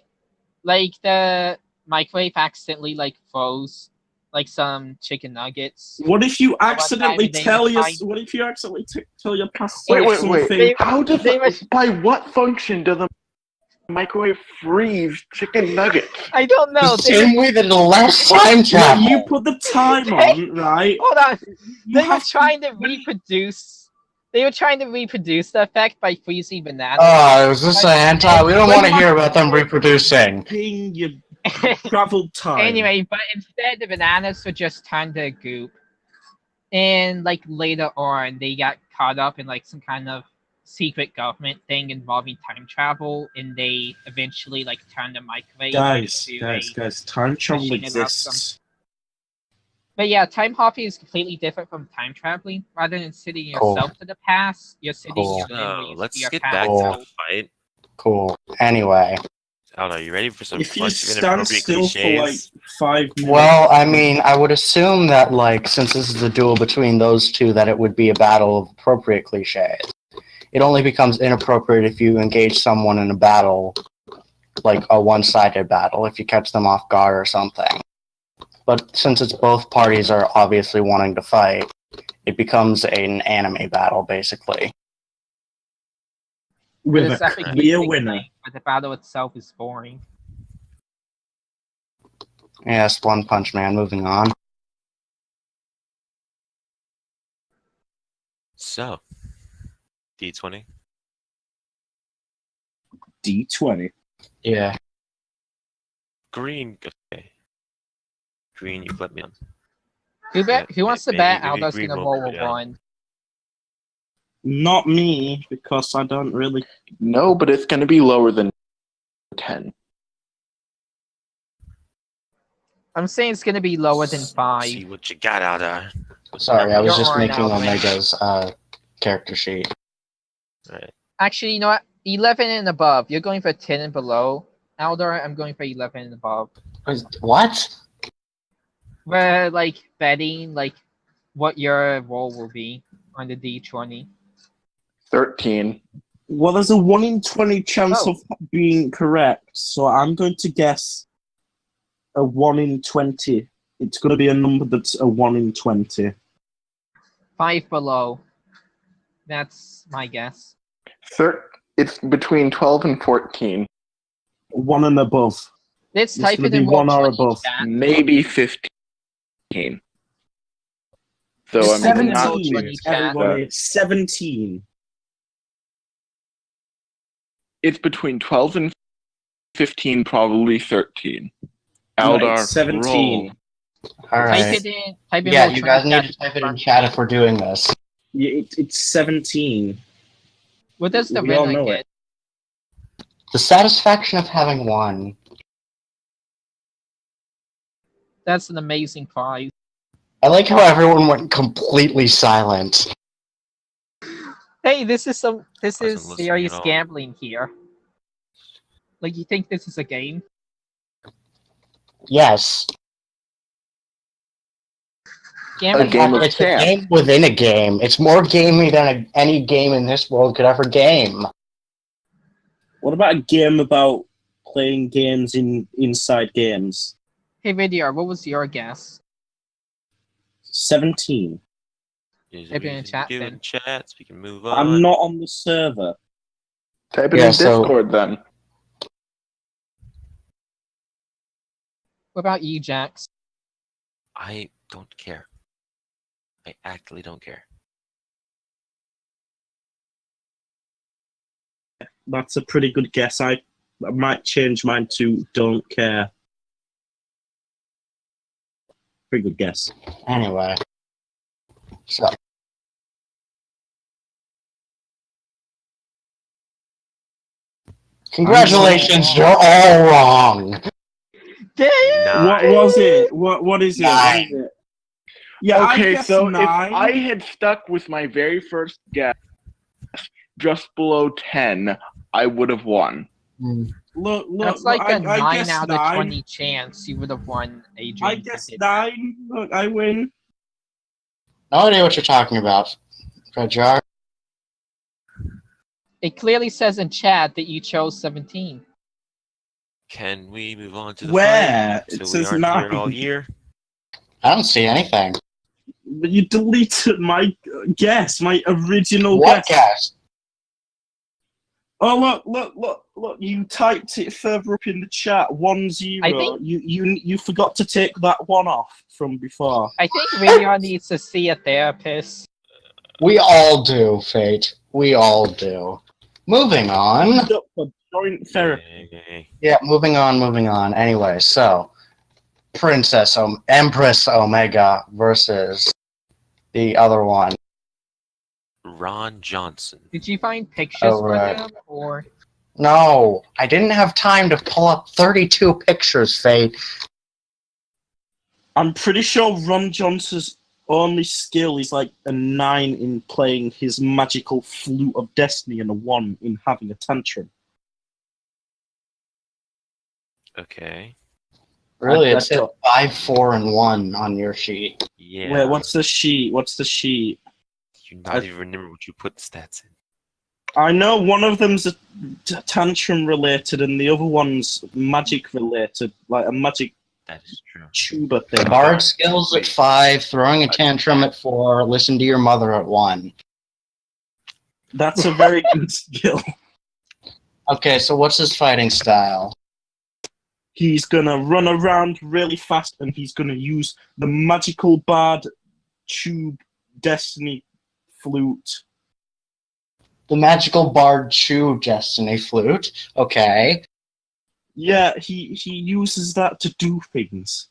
like the microwave accidentally like froze like some chicken nuggets. What if you time accidentally they tell were your trying- What if you accidentally tell your past Wait, self wait, wait. something? How does they were- by what function does the microwave freeze chicken nuggets? I don't know. The same way that it allows time Yeah, travel. you put the time on, right? Hold on. You They were have trying to reproduce. They were trying to reproduce the effect by freezing bananas. Oh, is this a hentai? We don't want to hear about them reproducing. Ping your travel time. Anyway, but instead the bananas were just turned to goop. And like later on, they got caught up in like some kind of secret government thing involving time travel, and they eventually like turned the microwave guys, into guys, time travel machine and exists. But yeah, time hopping is completely different from time traveling. Rather than sending Cool. yourself to the past, you're sending Cool. your So memories let's to your get past. back to the fight. Cool. Anyway. Aldo, are you ready for some If you bunch of stand inappropriate still for like cliches? 5 minutes, Well, I mean, I would assume that, like, since this is a duel between those two, that it would be a battle of appropriate cliches. It only becomes inappropriate if you engage someone in a battle, like a one-sided battle, if you catch them off guard or something. But since it's both parties are obviously wanting to fight, it becomes an anime battle, basically. With This a epic clear music, winner. but the battle itself is boring. Yes, One Punch Man. Moving on. So, D20. D20. Yeah. Green. Okay. Green, you let me on. Who wants to maybe- bet maybe Aldo's green gonna won't roll be a on. 1? Not me, because I don't really. No, but it's going to be lower than 10. I'm saying it's gonna be lower than 5. See what you got out there. Sorry, I was You're just on, making Alduin. Omega's character sheet. Right. Actually, you know what? 11 and above. You're going for 10 and below. Aldor, I'm going for 11 and above. What? We're like betting like what your roll will be on the D20. 13. Well, there's a 1 in 20 chance Oh. of being correct, so I'm going to guess a 1 in 20. It's going to be a number that's a 1 in 20. 5 below. That's my guess. It's between 12 and 14. 1 and above. Let's It's type gonna it be in roll 1 or 20 above. chat. Maybe 15. So, Just I mean, type it in not roll too 20 chat. Everybody, 17. It's between 12 and 15, probably 13. No, Aldar, it's 17. roll. All Type right. it in. Type in Yeah, roll you 20 guys need chat. to type it in chat if we're doing this. Yeah, it's 17. What does the We all winner know get? it. The satisfaction of having won. That's an amazing prize. I like how everyone went completely silent. Hey, this is Wasn't listening serious at all. gambling here. Like, you think this is a game? Yes. Gambling game of It's a chance. game within a game. It's more gamey than any game in this world could ever game. What about a game about playing games inside games? Hey, Rediar, what was your guess? 17. Here's Type it in everything chat, we do then. in chat, so we can move on. I'm not on the server. Type it Yeah, in so- Discord then. What about you, Jax? I don't care. I actually don't care. That's a pretty good guess. I might change mine to don't care. Pretty good guess. Anyway. So. Congratulations, you're all wrong. What was it? What is it? What Nine. is it? Yeah, I Okay, guess so 9. if I had stuck with my very first guess, just below 10, I would have won. Look, That's like I a 9 guess out of 9. 20 chance you would have won, Adrian. I if you guess did that. 9. Look, I win. No idea what you're talking about, Rediar. It clearly says in chat that you chose 17. Can we move on to the Where? fight? It So we says aren't here 9. all year. I don't see anything. But you deleted my guess, my original What guess. guess? Oh look! You typed it further up in the chat. 1-0. I think- You forgot to take that one off from before. I think Rediar needs to see a therapist. We all do, Fate. We all do. Moving on. Up for joint therapy. Yay. Yeah, moving on. Anyway, so Empress Omega versus the other one. Ron Johnson. Did you find pictures Oh, for right. them, or No, I didn't have time to pull up 32 pictures, Fate. I'm pretty sure Ron Johnson's only skill is like a 9 in playing his magical flute of destiny and a 1 in having a tantrum. Okay. Really, I it said 5, 4, and 1 on your sheet. Yeah. Wait, what's the sheet? You not even remember what you put the stats in. I know one of them's a tantrum related and the other one's magic related, like a magic That is true. tuba thing. Bard skills at 5, throwing a tantrum at 4, listen to your mother at 1. That's a very good skill. Okay, so what's his fighting style? He's gonna run around really fast, and he's gonna use the magical bard tube destiny flute. The magical bard chew destiny flute. Okay. Yeah, he uses that to do things.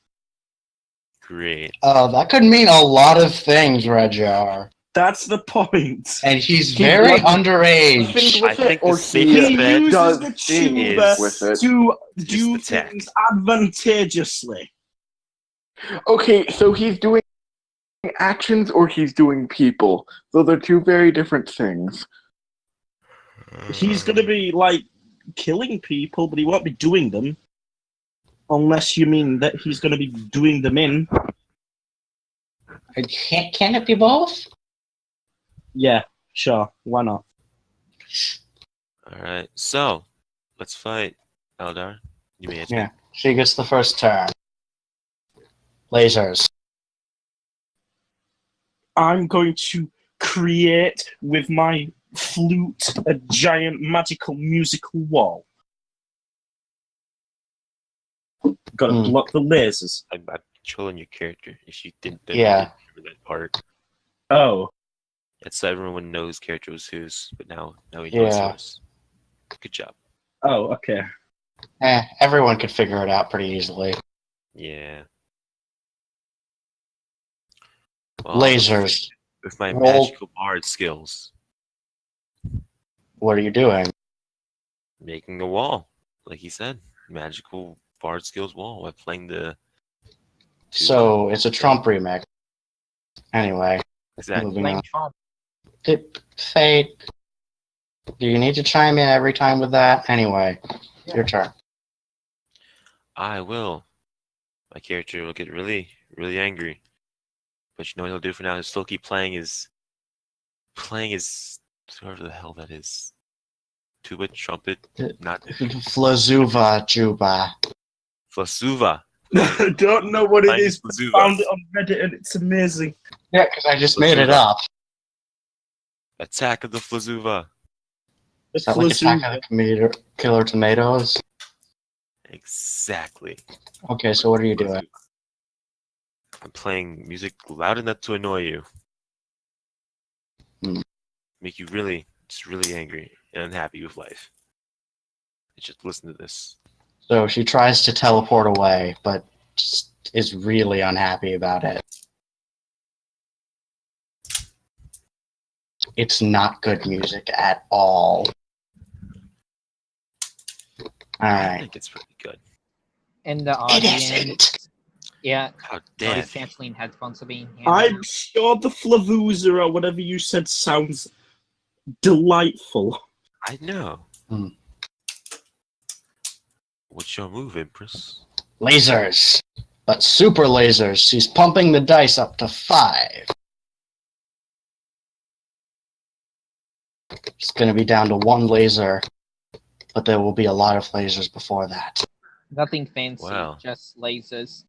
Great. That could mean a lot of things, Rediar. That's the point. And he's He very doesn't underage. think I with think it, or the He safest he bet uses does the things tube with it. to Just do attack. things advantageously. Okay, so he's doing actions or he's doing people. So they're two very different things. He's gonna be like killing people, but he won't be doing them. Unless you mean that he's gonna be doing them in. Can it be both? Yeah, sure. Why not? All right. So, let's fight, Eldar. You may Yeah. She gets the first turn. Lasers. I'm going to create with my flute a giant magical musical wall. Gotta Hmm. block the lasers. I'm controlling your character. If you didn't, Yeah. remember that part. Oh, That's so everyone knows character was whose, but now we know it's Yeah. yours. Good job. oh, okay. Everyone could figure it out pretty easily. Yeah. Well, Lasers. with my Roll. magical bard skills, What are you doing? making a wall, like he said, magical bard skills wall by playing the. So it's a Trump remix. Anyway, Exactly. moving Blame on. Trump. Fate. Do you need to chime in every time with that? Anyway, your turn. I will. My character will get really, really angry. But you know what he'll do for now? He'll still keep playing his whatever the hell that is. Tuba, trumpet, not Flazuva Juba. Flasuva. I don't know what it Playing is, his but Flazuva. I found it on Reddit and it's amazing. Yeah, because I just made it up. Attack of the Flazuva. Is that like Attack of the Killer Tomatoes? Exactly. Okay, so what are you doing? I'm playing music loud enough to annoy you. Hmm. Make you really, just really angry and unhappy with life. And just listen to this. So she tries to teleport away, but just is really unhappy about it. It's not good music at all. I Alright. think it's pretty good. In the It audience. isn't! Yeah, How dare noise you. canceling headphones are being handed I'm out. sure the Flavuza or whatever you said sounds delightful. I know. Hmm. What's your move, Empress? Lasers! But super lasers. She's pumping the dice up to 5. It's gonna be down to 1 laser, but there will be a lot of lasers before that. Nothing fancy, Wow. just lasers.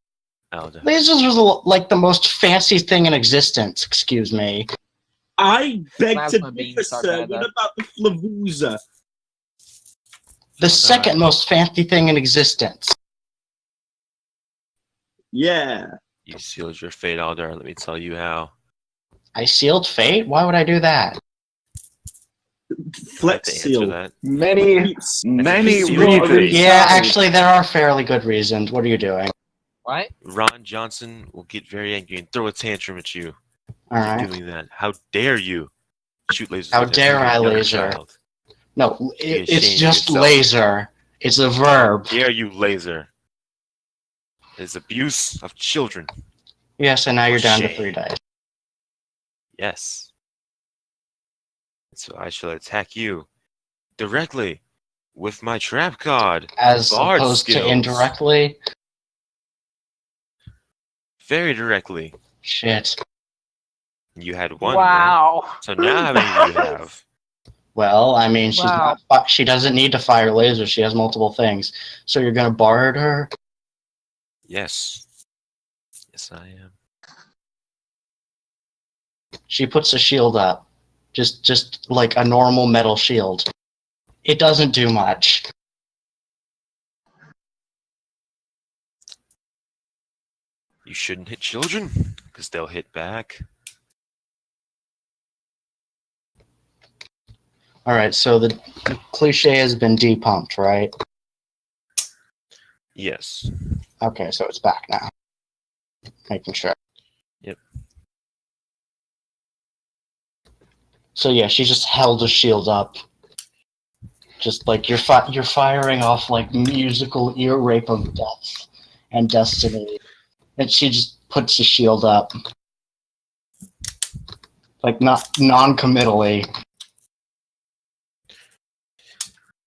Elder. Lasers was like the most fancy thing in existence, excuse me. I beg to Plasma differ, beams are sir. better. What about the Flavuza? The second most fancy thing in existence. Yeah. You sealed your fate, Elder. Let me tell you how. I sealed fate? Why would I do that? Flex To answer seal. that. Many seal. reasons. Yeah, actually, there are fairly good reasons. What are you doing? What? Ron Johnson will get very angry and throw a tantrum at you for Alright. doing that. How dare you shoot lasers? How at him? dare You're a I young laser? child. No, Be it's ashamed of just yourself. laser. It's a verb. Dare you, laser? It's abuse of children. Yes, and now you're down to Shame. 3 dice. Yes. So I shall attack you directly with my trap card. As Bard opposed skills. to indirectly. Very directly. Shit. You had one. Right? Wow. So now how many do you have? Well, I mean, she's Wow. not. She doesn't need to fire lasers. She has multiple things. So you're gonna bard her. Yes. Yes, I am. She puts a shield up, just like a normal metal shield. It doesn't do much. You shouldn't hit children, because they'll hit back. All right, so the cliche has been depumped, right? Yes. Okay, so it's back now. Making sure. Yep. So yeah, she just held a shield up. Just like you're firing off like musical ear rape of death and destiny. And she just puts the shield up. Like not non-committally.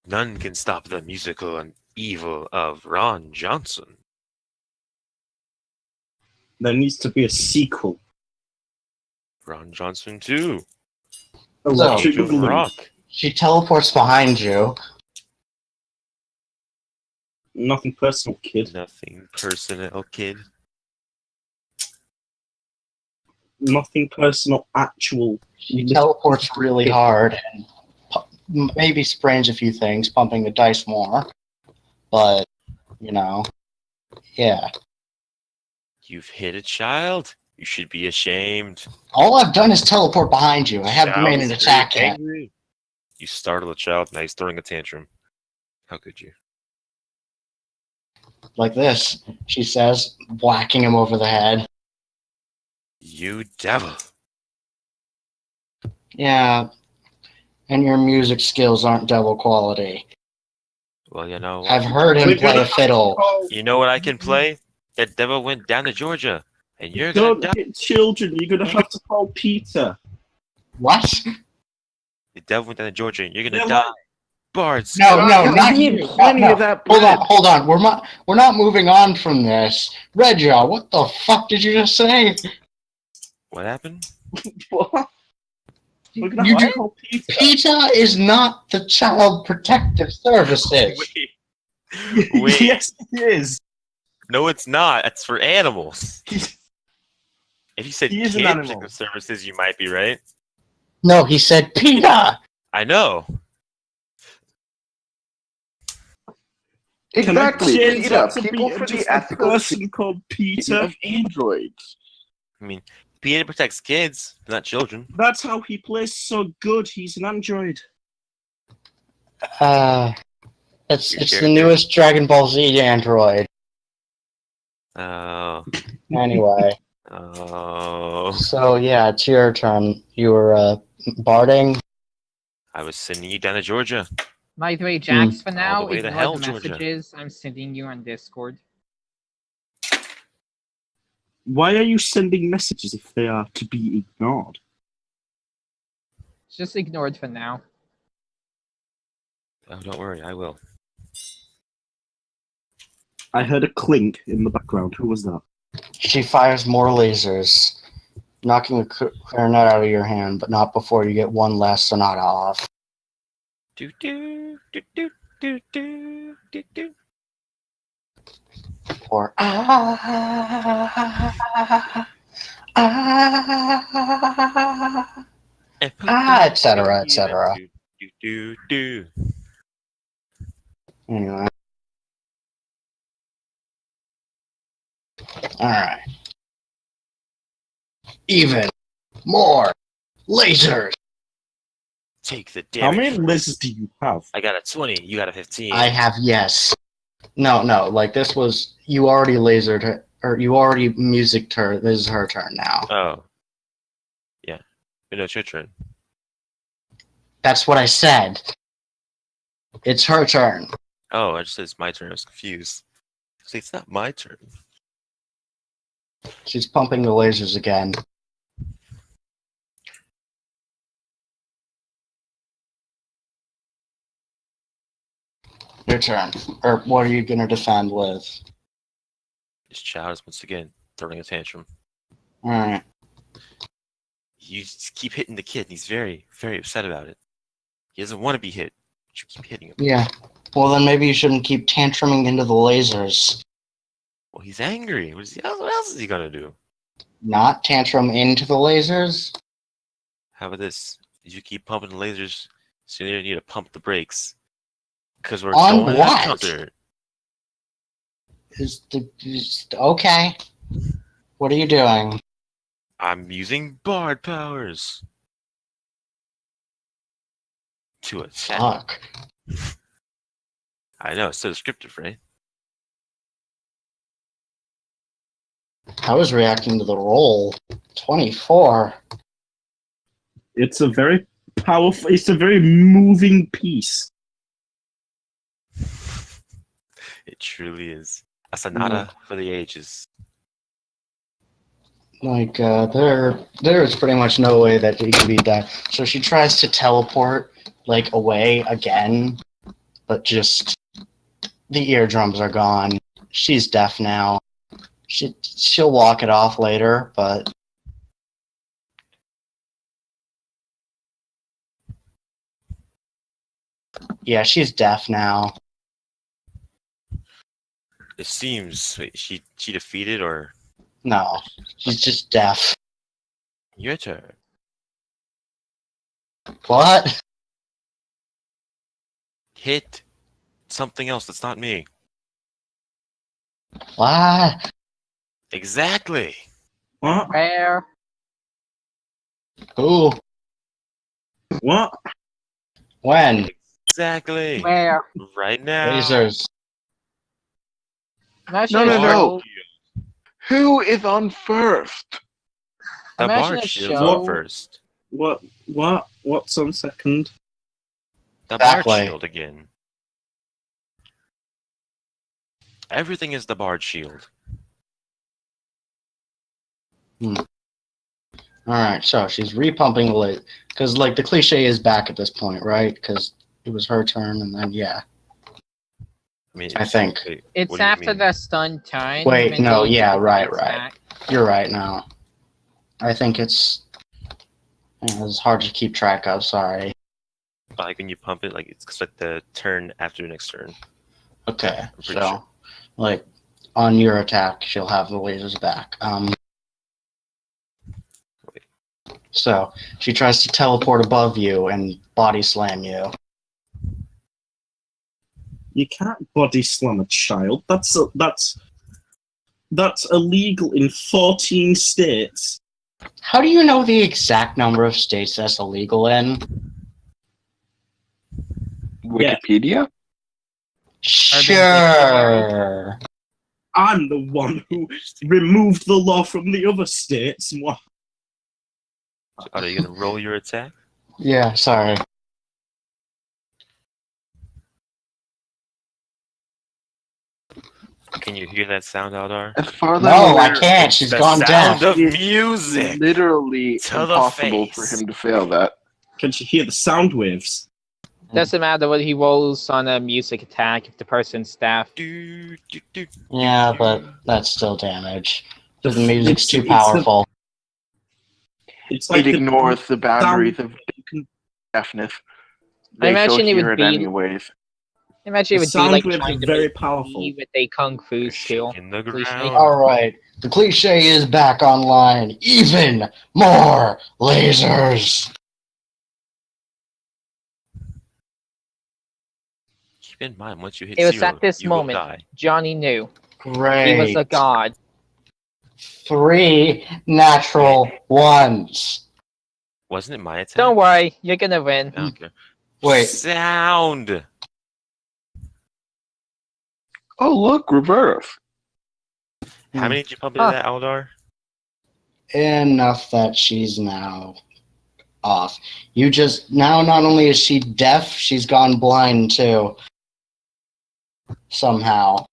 None can stop the musical and evil of Ron Johnson. There needs to be a sequel. Ron Johnson 2. Electric Age of Blue. Rock. She teleports behind you. Nothing personal, kid. Nothing personal, kid. Nothing personal, actual. She teleports really hard and maybe sprains a few things, pumping the dice more. But, you know, yeah. You've hit a child. You should be ashamed. All I've done is teleport behind you. I haven't Child made is an very attack yet. angry. You startled a child, now he's throwing a tantrum. How could you? Like this, she says, whacking him over the head. You devil. Yeah, and your music skills aren't devil quality. Well, you know I've what? heard him play a fiddle. You know what I can play? That devil went down to Georgia, and you're gonna Don't die. hit children. You're gonna have to call Peter. What? The devil went down to Georgia, and you're gonna Yeah, die. Bards. No, no, I've not eaten you. plenty No, of that hold bread. on, hold on. We're not moving on from this. Rediar, what the fuck did you just say? What happened? What? We're gonna You have to do- call Peter. PETA is not the Child Protective Services. Wait. Yes, it is. No, it's not. That's for animals. If you said He is an kid animal. protective services, you might be right. No, he said PETA. I know. Exactly. Can I change PETA, that to people be for just the a ethical person called safety Peter? of androids. I mean, PETA protects kids, not children. That's how he plays so good. He's an android. It's Your the character. newest Dragon Ball Z android. Oh. Anyway, Oh. so yeah, it's your turn. You were barding. I was sending you down to Georgia. By the way, Jax, for All now, the way to ignore hell, the Georgia. messages I'm sending you on Discord. Why are you sending messages if they are to be ignored? It's just ignored for now. Oh, don't worry, I will. I heard a clink in the background. Who was that? She fires more lasers, knocking the clarinet out of your hand, but not before you get one last sonata off. Do do do do do do do do. Or etc., etc. Do do do. Anyway. Alright. Even more lasers. Take the How damage. many lasers do you have? I got a 20. You got a 15. I have yes. No, like this was you already lasered her or you already musicked her. This is her turn now. Oh. Yeah. But no, it's your turn. That's what I said. It's her turn. Oh, I just said it's my turn. I was confused. See, it's not my turn. She's pumping the lasers again. Your turn. Or what are you gonna defend with? This child is once again throwing a tantrum. Alright. You just keep hitting the kid, and he's very, very upset about it. He doesn't want to be hit, but you keep hitting him. Yeah. Well then maybe you shouldn't keep tantruming into the lasers. Well, he's angry. What else is he gonna do? Not tantrum into the lasers? How about this? If you keep pumping the lasers, so you need to pump the brakes. Because we're On going what? to concert. Okay. What are you doing? I'm using bard powers to attack. Fuck. I know, it's so descriptive, right? I was reacting to the roll. 24. It's a very powerful. It's a very moving piece. It truly is a sonata for the ages. Like, there is pretty much no way that he can beat that. So she tries to teleport, like, away again, but just the eardrums are gone. She's deaf now. She'll walk it off later, but yeah, she's deaf now. It seems wait, she defeated or No, she's just deaf. your turn. What? Hit something else that's not me. What? Exactly. What? Where? Who? What? When? Exactly. Where? Right now. Lasers. Imagine No, a no, no. show- Who is on first? The Imagine bard a shield's show- on first. What? What's on second? The bard Exactly. shield again. Everything is the bard shield. Alright, so she's repumping the lasers. Because, like, the cliche is back at this point, right? Because it was her turn, and then, yeah. I mean, I think. wait, It's what do you after mean? the stun turn. Wait, when no, they yeah, do the right. attack. You're right now. I think it's hard to keep track of, sorry. Like when you pump it, like it's like the turn after the next turn. Okay, I'm pretty so, sure. like, on your attack, she'll have the lasers back. So, she tries to teleport above you and body slam you. You can't body slam a child. That's illegal in 14 states. How do you know the exact number of states that's illegal in? Wikipedia? Sure. I'm the one who removed the law from the other states. What? Are you gonna roll your attack? Yeah, sorry. Can you hear that sound, Aldar? As far as No, I'm I aware, can't. She's The gone sound deaf. of music. literally To the impossible for face. him to fail that. Can she hear the sound waves? Doesn't matter what he rolls on a music attack if the person's deaf. Do, do, do. Yeah, but that's still damage. The It's- music's too it's the- powerful. It's like It ignores the boundaries of can- deafness. I They imagine still it hear would it be- anyways. Imagine it The would be sound like waves trying are to very make powerful. tea with a kung fu You're skill. shaking the Cliche. ground. Alright, the cliche is back online. Even more lasers. Keep in mind, once you hit It was zero, at this you will moment die. Johnny knew Great. he was a god. 3 natural ones. Wasn't it my attack? Don't worry, you're gonna win. I don't care. Wait. Sound. Oh, look, reverse. How many did you pump into that, Aldar? Enough that she's now off. You just now not only is she deaf, she's gone blind too. Somehow.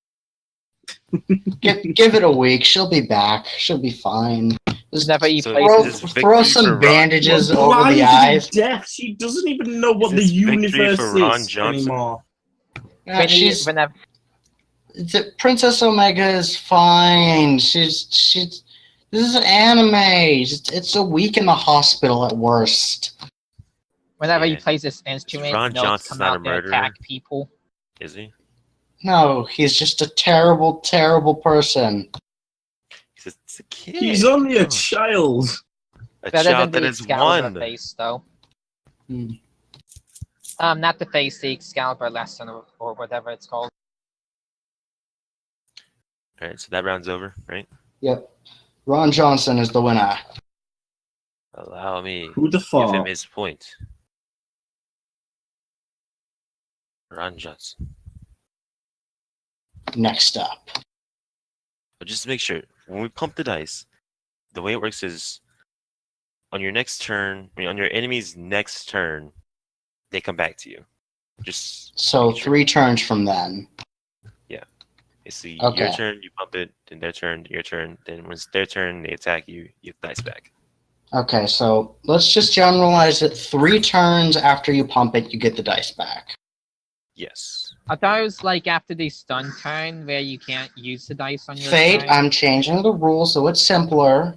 Give it a week. She'll be back. She'll be fine. Just Whenever you So play throw, this is throw victory for some Ron. bandages Well, over blind the and eyes. Deaf. She doesn't even know what the this victory universe for Ron is Johnson? anymore. Yeah, whenever Princess Omega is fine. She's. This is an anime. It's a week in the hospital at worst. whenever he Yeah. plays this instrument, Ron notes Johnson's come not a out to murderer. attack people. Is he? No, he's just a terrible, terrible person. It's a kid. He's only a Come on. child. A Better than child that the is Excalibur one. face, though. Not the face, the Excalibur lesson or whatever it's called. All right, so that round's over, right? Yep. Ron Johnson is the winner. Allow me Who the give him fuck? his point. Ron Johnson. Next up. But just to make sure, when we pump the dice, the way it works is on your next turn, on your enemy's next turn, they come back to you. Just So make sure. 3 turns from then. It's your Okay. turn, you pump it, then their turn, your turn, then when it's their turn, they attack you, you get the dice back. Okay, so let's just generalize it. 3 turns after you pump it, you get the dice back. Yes. I thought it was like after the stun turn where you can't use the dice on your Fate, side. I'm changing the rules so it's simpler.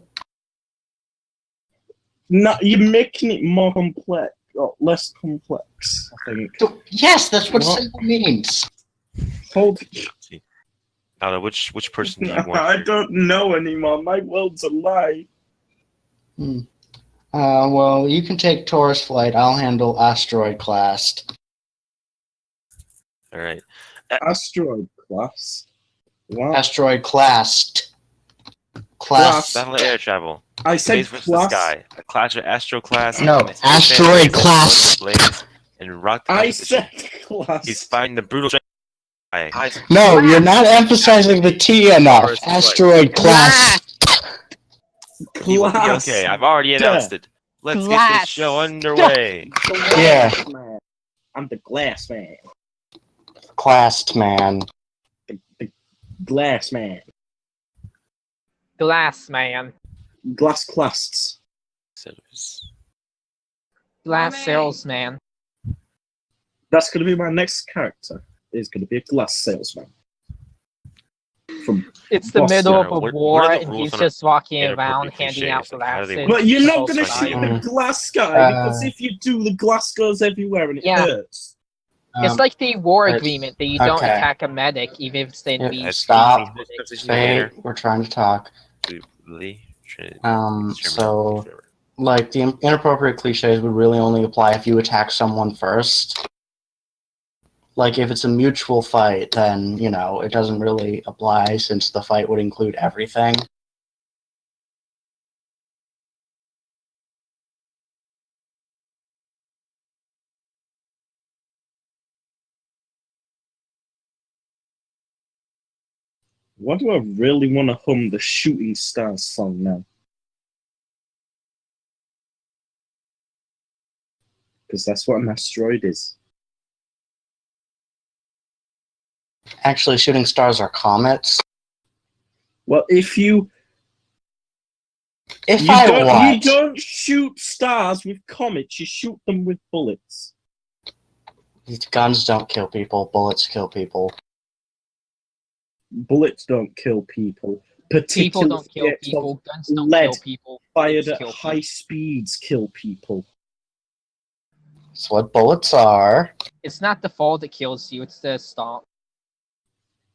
No, you're making it more complex, or less complex, I think. Yes, that's what What? simple means. Hold. See. Now, which person do you want? I don't know anymore. My world's a lie. Well, you can take Taurus Flight. I'll handle Asteroid Class. All right. Asteroid class. Wow. Asteroid Class. Class. Battle of air travel. I said Blaze versus the class. sky. A clash of Astro class. No, and his Asteroid family Class. Blaze and rock the I competition. said class. He's fighting the brutal guy. No, you're not emphasizing the T enough. Taurus Flight. Asteroid Class. He will be Class. okay. I've already announced it. Let's get Glass. this show underway. Yeah. Glass man. I'm the glass man. Classed man. The glass man. Glass man. Glass clasts. Glass salesman. That's going to be my next character. Is going to be a glass salesman. From It's the Boss middle of Sarah, a what war are the and rules he's on just walking around inappropriate handing out cliches? Like, how do they glasses. work? But you're not to going to both shoot the sides. glass guy because if you do, the glass goes everywhere and it Yeah. hurts. It's like the war it's- agreement that you don't okay. attack a medic even if it's the Yeah, NPC. stop. medic. Fate, we're trying to talk. So, like, the inappropriate cliches would really only apply if you attack someone first. Like, if it's a mutual fight, then, you know, it doesn't really apply since the fight would include everything. Why do I really want to hum the Shooting Stars song now? Because that's what an asteroid is. Actually, shooting stars are comets. Well, if you If you I don't, what? you don't shoot stars with comets, you shoot them with bullets. Guns don't kill people, bullets kill people. Bullets don't kill people. People Particular don't kill effects of people. Guns don't lead kill people. fired bullets at kill high speeds kill people. That's what bullets are. It's not the fall that kills you. It's the stop.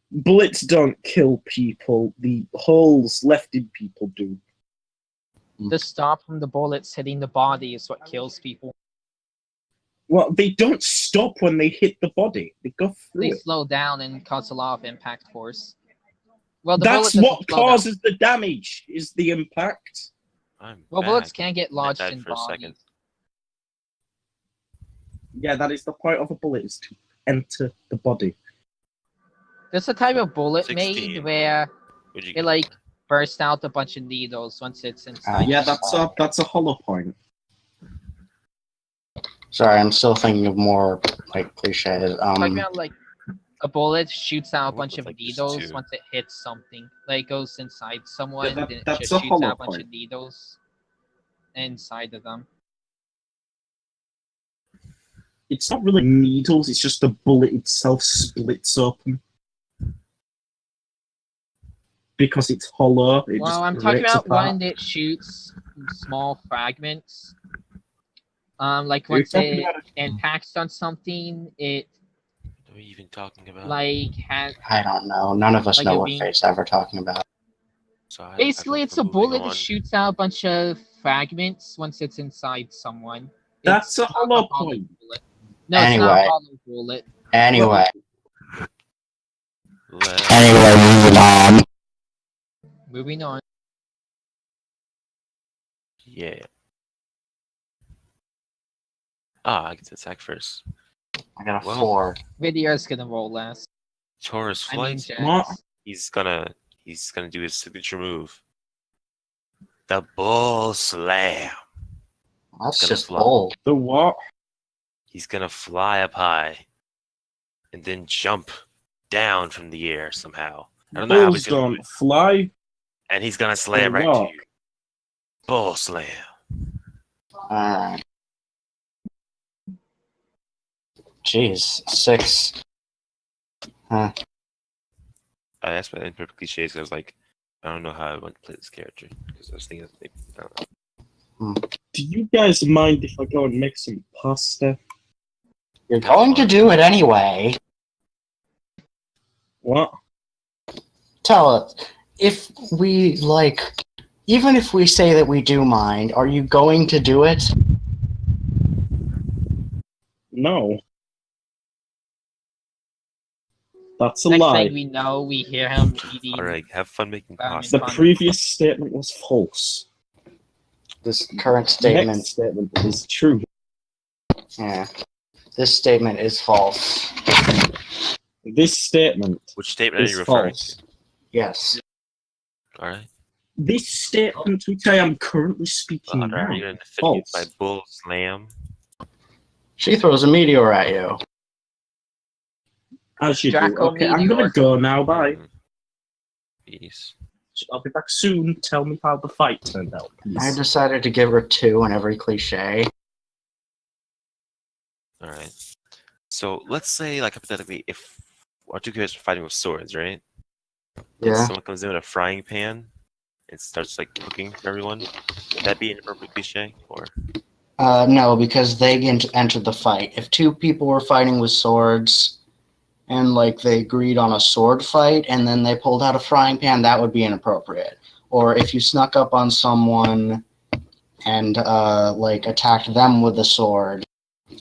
Bullets don't kill people. The holes left in people do. The stop from the bullets hitting the body is what kills people. Well, they don't stop when they hit the body. They go through They it. slow down and cause a lot of impact force. Well, the That's bullet what doesn't slow down. causes the damage, is the impact. Well, bullets can get Meant lodged that in for a second. bodies. Yeah, that is the point of a bullet, is to enter the body. There's a type of bullet 16. made where What'd you it get? like bursts out a bunch of needles once it's inside. Yeah, the that's a hollow point. Sorry, I'm still thinking of more, like, cliches. Talking about like a bullet shoots out a What bunch with, of like, just needles two? once it hits something. Like it goes inside someone, that- then it that's just a shoots hollow out a bunch point. of needles inside of them. It's not really needles, it's just the bullet itself splits open. Because it's hollow. It Well, just I'm talking breaks about apart. one that shoots small fragments. Like You're once talking it about impacts on something, it What are we even talking about? like has I don't know. None of us Like know a what beam. Fate's ever talking about. So I basically vote it's for a moving bullet on. that shoots out a bunch of fragments once it's inside someone. That's a not hollow called a point. bullet. No, it's not Anyway. hollow bullet. Anyway, Let- moving on. Moving on. Yeah. I get to attack first. I got a Well, 4. Rediar's gonna roll last. Taurus I mean, flight. Jax. He's gonna do his signature move. The bull slam. That's Gonna just fly. bold. The what? He's gonna fly up high and then jump down from the air somehow. I don't know how Bulls he's gonna do don't it. fly. And he's gonna slam They right to walk. you. Bull slam. Alright. Jeez, 6. Huh. I asked my imperfect cliches. I was like, I don't know how I want to play this character because I was thinking, maybe, I don't know. Do you guys mind if I go and make some pasta? You're going to do it anyway. What? Tell us, if we, like, even if we say that we do mind, are you going to do it? No. That's a Next lie. thing we know, we hear him eating. All right, have fun making I mean, pasta. The previous statement was false. This current The statement, next statement is true. yeah. This statement is false. This statement Which statement are is you referring false. to? Yes. All right. This statement which I am currently speaking Well, now. are you going to defend it by False. bull slam? She throws a meteor at you. As you do. Draco Okay, I'm Meteor. gonna go now. Bye. Peace. I'll be back soon. Tell me how the fight turned out, please. I decided to give her 2 in every cliche. All right. So let's say, like hypothetically, if our two characters are fighting with swords, right? And Yeah. someone comes in with a frying pan and starts like cooking for everyone. Would that be an appropriate cliche? Or No, because they entered the fight. If 2 people were fighting with swords and like they agreed on a sword fight and then they pulled out a frying pan, that would be inappropriate. Or if you snuck up on someone and like attacked them with a sword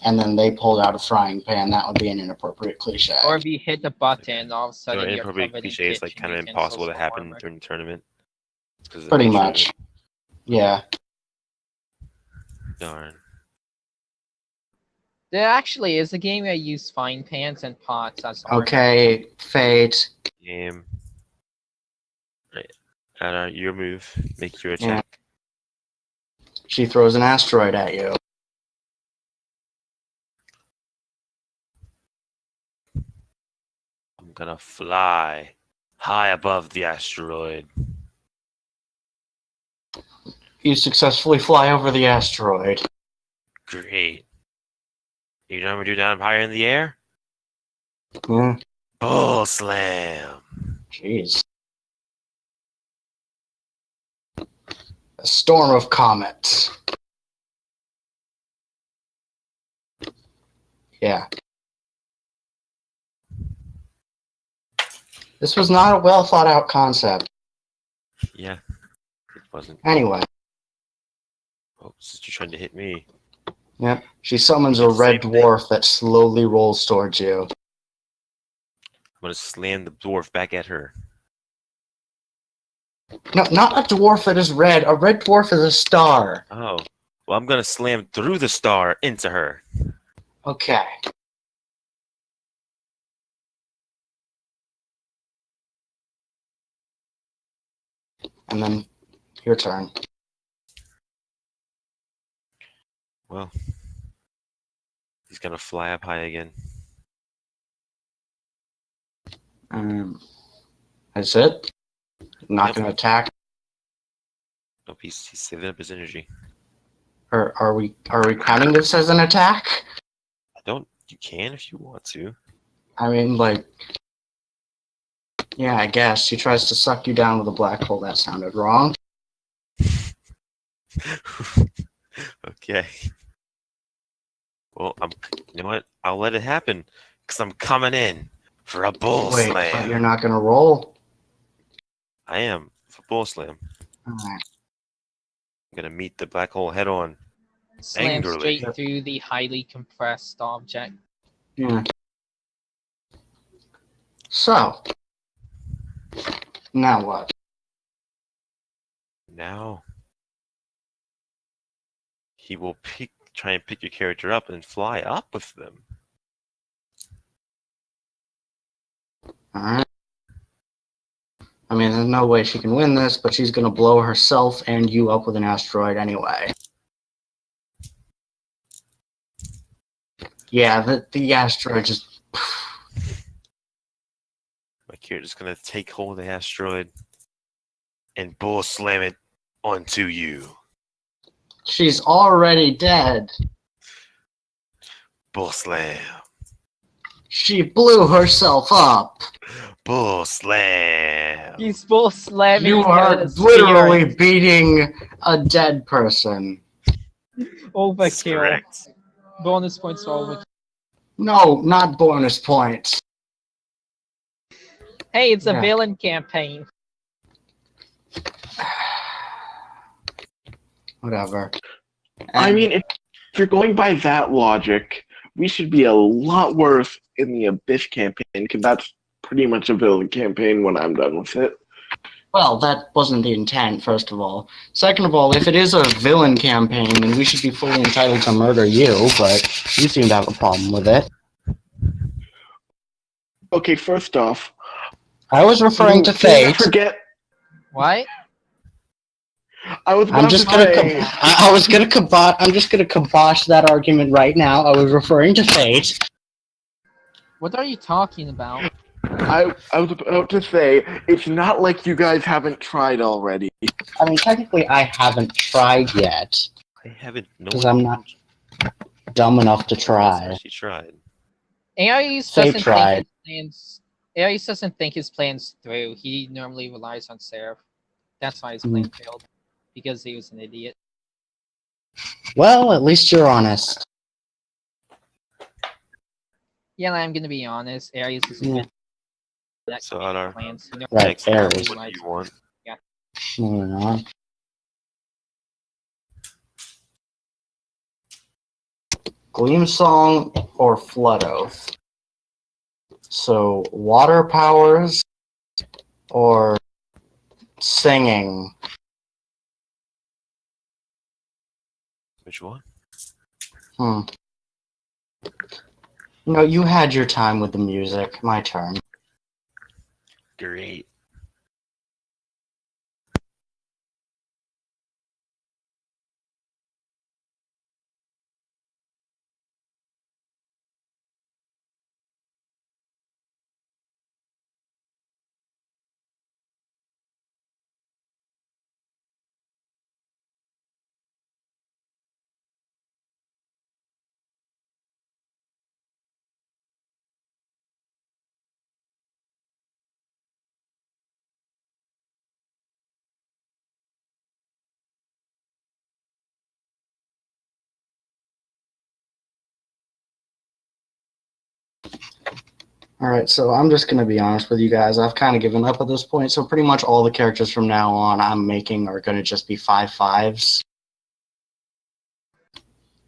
and then they pulled out a frying pan, that would be an inappropriate cliche. Or if you hit the button, all of a so sudden an you're inappropriate covered in cliche is like kitchen kind of utensils impossible to for happen armor. during the tournament. Because of the Pretty nature of much. it. Yeah. Darn. There actually is a game where you use frying pans and pots as armor. Okay, Fate. Game. Right. Your move. Make your Yeah. attack. She throws an asteroid at you. I'm gonna fly high above the asteroid. You successfully fly over the asteroid. Great. You know what I'm gonna do now I'm higher in the air? Yeah. Bull slam. Jeez. A storm of comets. Yeah. This was not a well thought out concept. Yeah. It wasn't. Anyway, Oh, since you're trying to hit me. yep. She summons a red dwarf that slowly rolls towards you. I'm gonna slam the dwarf back at her. No, not a dwarf that is red. A red dwarf is a star. Oh. Well, I'm gonna slam through the star into her. Okay. And then your turn. Well, he's gonna fly up high again. That's it? Not Yep. going to attack? Nope, he's saving up his energy. Or are we counting this as an attack? You can if you want to. I mean, like, yeah, I guess. He tries to suck you down with a black hole. That sounded wrong. Okay. Well, you know what? I'll let it happen because I'm coming in for a bull Wait, slam. but you're not going to roll? I am for bull slam. Alright. I'm gonna meet the black hole head on. slams Angrily. straight through the highly compressed object. Yeah. So, now what? Now he will try and pick your character up and fly up with them. Alright. I mean, there's no way she can win this, but she's gonna blow herself and you up with an asteroid anyway. Yeah, the asteroid just... My character's gonna take hold of the asteroid and bull slam it onto you. She's already dead. Bull slam. She blew herself up. Bull slam. He's both slamming. You are the literally beating a dead person. spear. Overkill. Correct. Bonus points for overkill. No, not bonus points. Hey, it's a Yeah. villain campaign. Whatever. I mean, if you're going by that logic, we should be a lot worse in the Abyss campaign, because that's pretty much a villain campaign when I'm done with it. Well, that wasn't the intent, first of all. Second of all, if it is a villain campaign, then we should be fully entitled to murder you, but you seem to have a problem with it. Okay, first off, I was referring to can't fate. forget. What? I was about I'm just to gonna say. I was gonna I'm just gonna kibosh that argument right now. I was referring to fate. What are you talking about? I was about to say, it's not like you guys haven't tried already. I mean, technically, I haven't tried yet I haven't. No because one I'm not dumb enough to has try. actually tried. Aries Fate doesn't tried. think his plans. Aries doesn't think his plans through. He normally relies on Seraph. That's why his plan failed. Because he was an idiot. Well, at least you're honest. Yeah, I'm gonna be honest. Aries is a Yeah. good. That So, kind of Adar, plans. He normally Right, next, Aries. what do you want? Moving on. Gleam Song or Flood Oath? So, water powers or singing? Which one? No, you had your time with the music. My turn. Great. Alright, so I'm just going to be honest with you guys. I've kind of given up at this point, so pretty much all the characters from now on I'm making are going to just be 5/5s.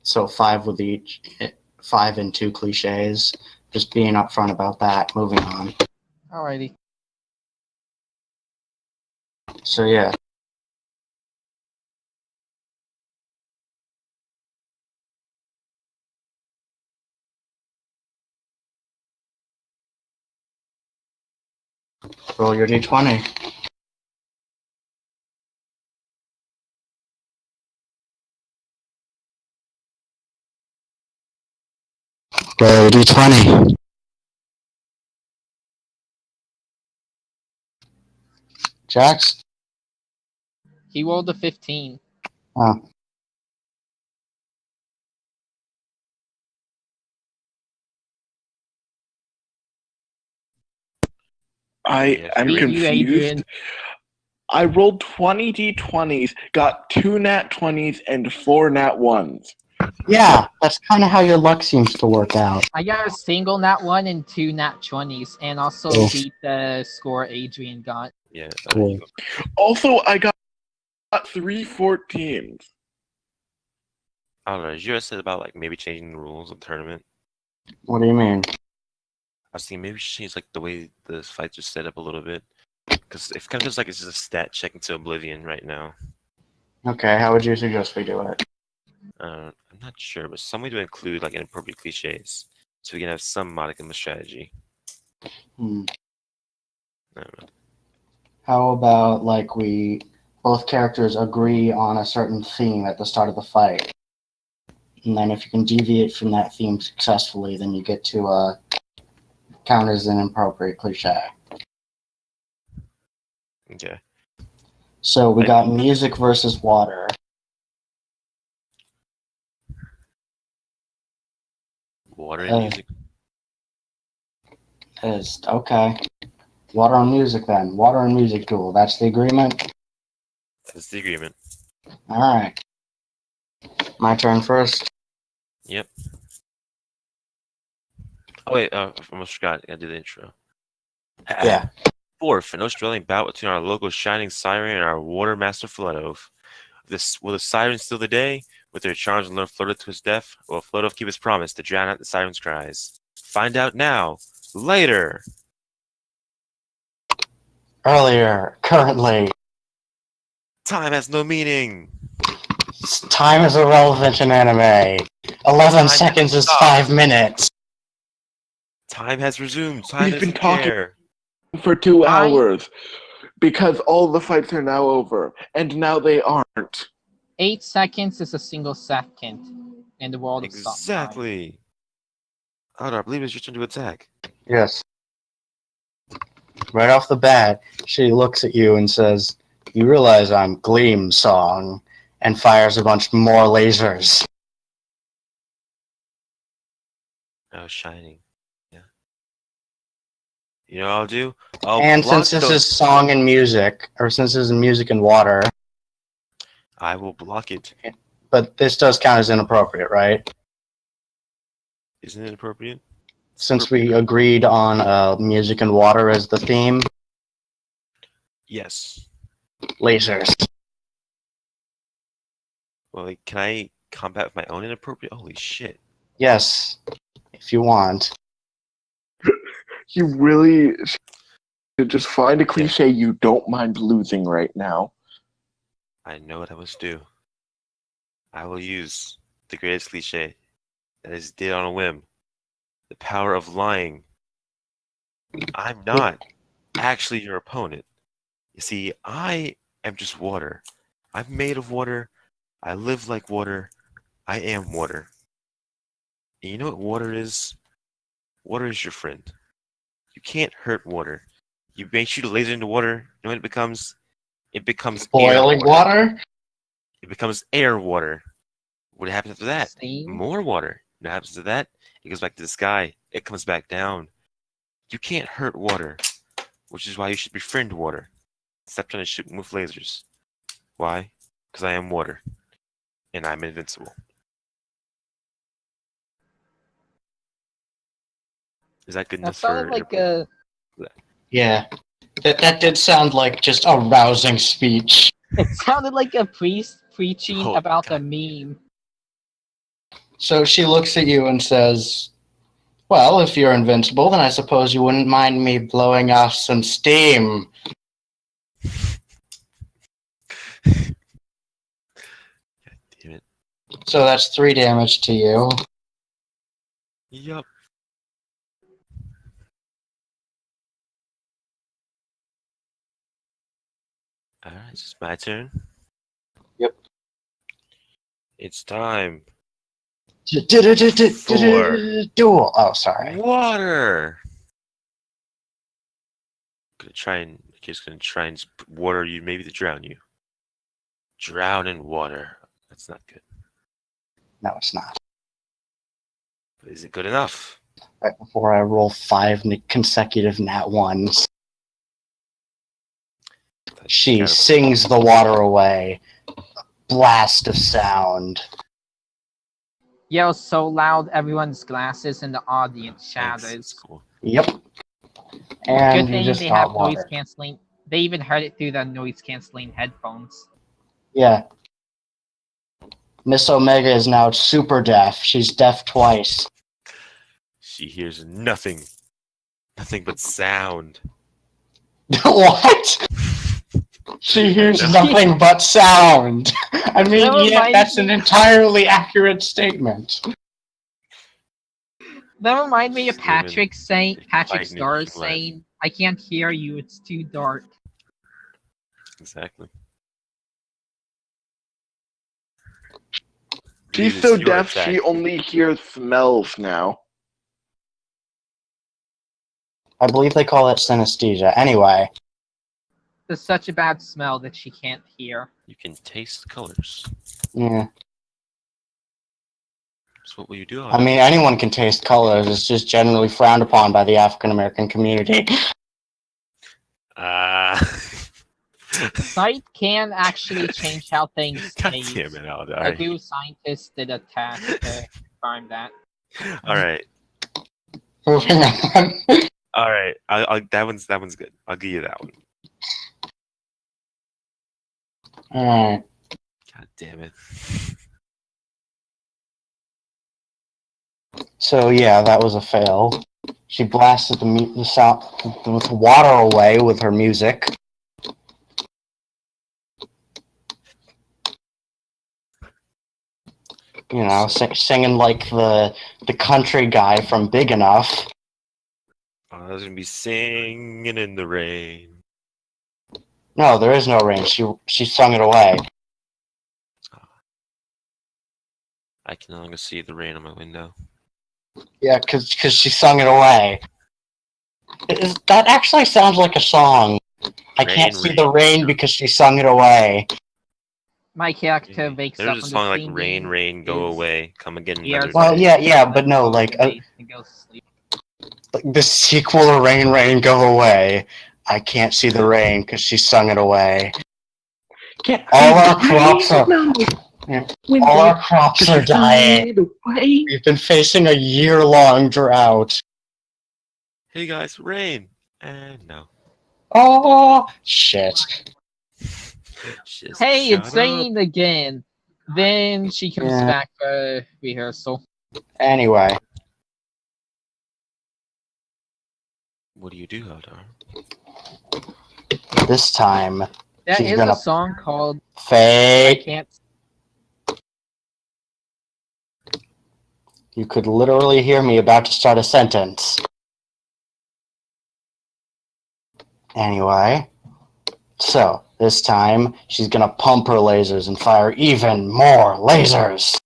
So 5 with each, 5 and 2 cliches. Just being upfront about that. Moving on. Alrighty. So yeah. Roll your d20. Roll your d20. Jax? He rolled a 15. Oh. Yeah, I'm beat you, confused. Adrian. I rolled 20 d20s, got 2 nat 20s, and 4 nat 1s. Yeah, that's kind of how your luck seems to work out. I got a single nat 1 and 2 nat 20s, and also Cool. beat the score Adrian got. Yeah. Cool. Also, I got 3 14s. I don't know. Did you ever said about like maybe changing the rules of the tournament? What do you mean? I was thinking maybe we should change like the way the fights are set up a little bit, because it kind of feels like it's just a stat check into oblivion right now. Okay, how would you suggest we do it? I'm not sure, but some way to include like inappropriate cliches, so we can have some modicum of strategy. Hmm. I don't know. How about like both characters agree on a certain theme at the start of the fight, and then if you can deviate from that theme successfully, then you get to count as an inappropriate cliche. Okay. So we got music versus water. Water and music. Is okay. Water and music then. Water and music duel. That's the agreement? That's the agreement. Alright. My turn first. Yep. Oh wait, I almost forgot. I gotta do the intro. Yeah. Fourth, an Australian bout between our local Shining Siren and our Water Master Floodove. Will the Siren steal the day? With their charms and lure Floodove to his death? Or will Floodove keep his promise to drown out the Siren's cries? Find out now. Later. Earlier. Currently. Time has no meaning. Time is irrelevant in anime. 11 Time seconds is stop. 5 minutes. Time has resumed. Time We've been doesn't talking- care. For 2 hours. Because all the fights are now over. And now they aren't. 8 seconds is a single second in the world of stop time. Exactly. Aldo, I believe it's your turn to attack. Yes. Right off the bat, she looks at you and says, "You realize I'm Gleam Song," and fires a bunch more lasers. Oh, shining. Yeah. You know what I'll do? I'll And block since this those- is song and music, or since this is music and water, I will block it. but this does count as inappropriate, right? Isn't it appropriate? Since we agreed on music and water as the theme, Yes. lasers. Well, like, can I combat with my own inappropriate? Holy shit. Yes, if you want. You really should just find a cliche you don't mind losing right now. I know what I must do. I will use the greatest cliche that is did on a whim. The power of lying. I'm not actually your opponent. You see, I am just water. I'm made of water. I live like water. I am water. And you know what water is? Water is your friend. You can't hurt water. You make shoot a laser into water, you know what it becomes? It becomes Boiling air water? It becomes air water. What happens after that? Steam? More water. What happens to that? It goes back to the sky. It comes back down. You can't hurt water, which is why you should befriend water. Stop trying to shoot me with lasers. Why? Because I am water. And I'm invincible. Is that good That enough sounded for like a Yeah. That did sound like just a rousing speech. it sounded like a priest preaching Oh, about God. a meme. So she looks at you and says, "Well, if you're invincible, then I suppose you wouldn't mind me blowing off some steam." Damn it. So that's 3 damage to you. Yup. Alright, it's my turn. Yep. It's time. Duel. Oh, sorry. Water! Just gonna try and water you, maybe to drown you. Drown in water. That's not good. No, it's not. But is it good enough? Right before I roll 5 consecutive nat ones, That's she kind of- sings the water away. Blast of sound. Yells so loud everyone's glasses in the audience Thanks, shatters. that's cool. Yep. Good And you thing just they got have noise water. canceling. They even heard it through the noise canceling headphones. Yeah. Miss Omega is now super deaf. She's deaf twice. She hears nothing. Nothing but sound. What? She hears No. nothing but sound. I mean, That yeah, reminds that's an me- entirely accurate statement. That reminds me of Women, Patrick they Patrick fight Star nuclear weapons. saying, "I can't hear you. It's too dark." Exactly. She's Use so your deaf, attack. she only hears smells now. I believe they call it synesthesia. Anyway, There's such a bad smell that she can't hear. You can taste colors. yeah. So what will you do? I mean, anyone can taste colors. It's just generally frowned upon by the African American community. Sight can actually change how things God taste. damn it, A Aldar. new scientist did a test to confirm that. All right, Moving on. all right. That one's good. I'll give you that one. Alright. God damn it. So yeah, that was a fail. She blasted the sound with water away with her music. You know, singing like the country guy from Big Enough. I was gonna be singing in the rain. No, there is no rain. She sung it away. I can no longer see the rain on my window. Yeah, cause she sung it away. That actually sounds like a song. I can't see the rain because she sung it away. My character wakes up There's a on song the like singing "Rain, Rain, Go is- Away, Come Again." Yeah, Another Well, day." yeah, but no, like and goes to sleep. the sequel to Rain, Rain, Go Away. I can't see the rain because she sung it away. Can't All see our the crops rain, are- no. Yeah. When All they our crops just are dying. fade away. We've been facing a year-long drought. Hey guys, rain. And no. Oh, shit. Just Hey, shut it's up. raining again. Then she comes Yeah. back for rehearsal. Anyway, What do you do, Aldar? this time, There She's is gonna- a song called I fake. Can't. You could literally hear me about to start a sentence. Anyway, so this time she's gonna pump her lasers and fire even more lasers.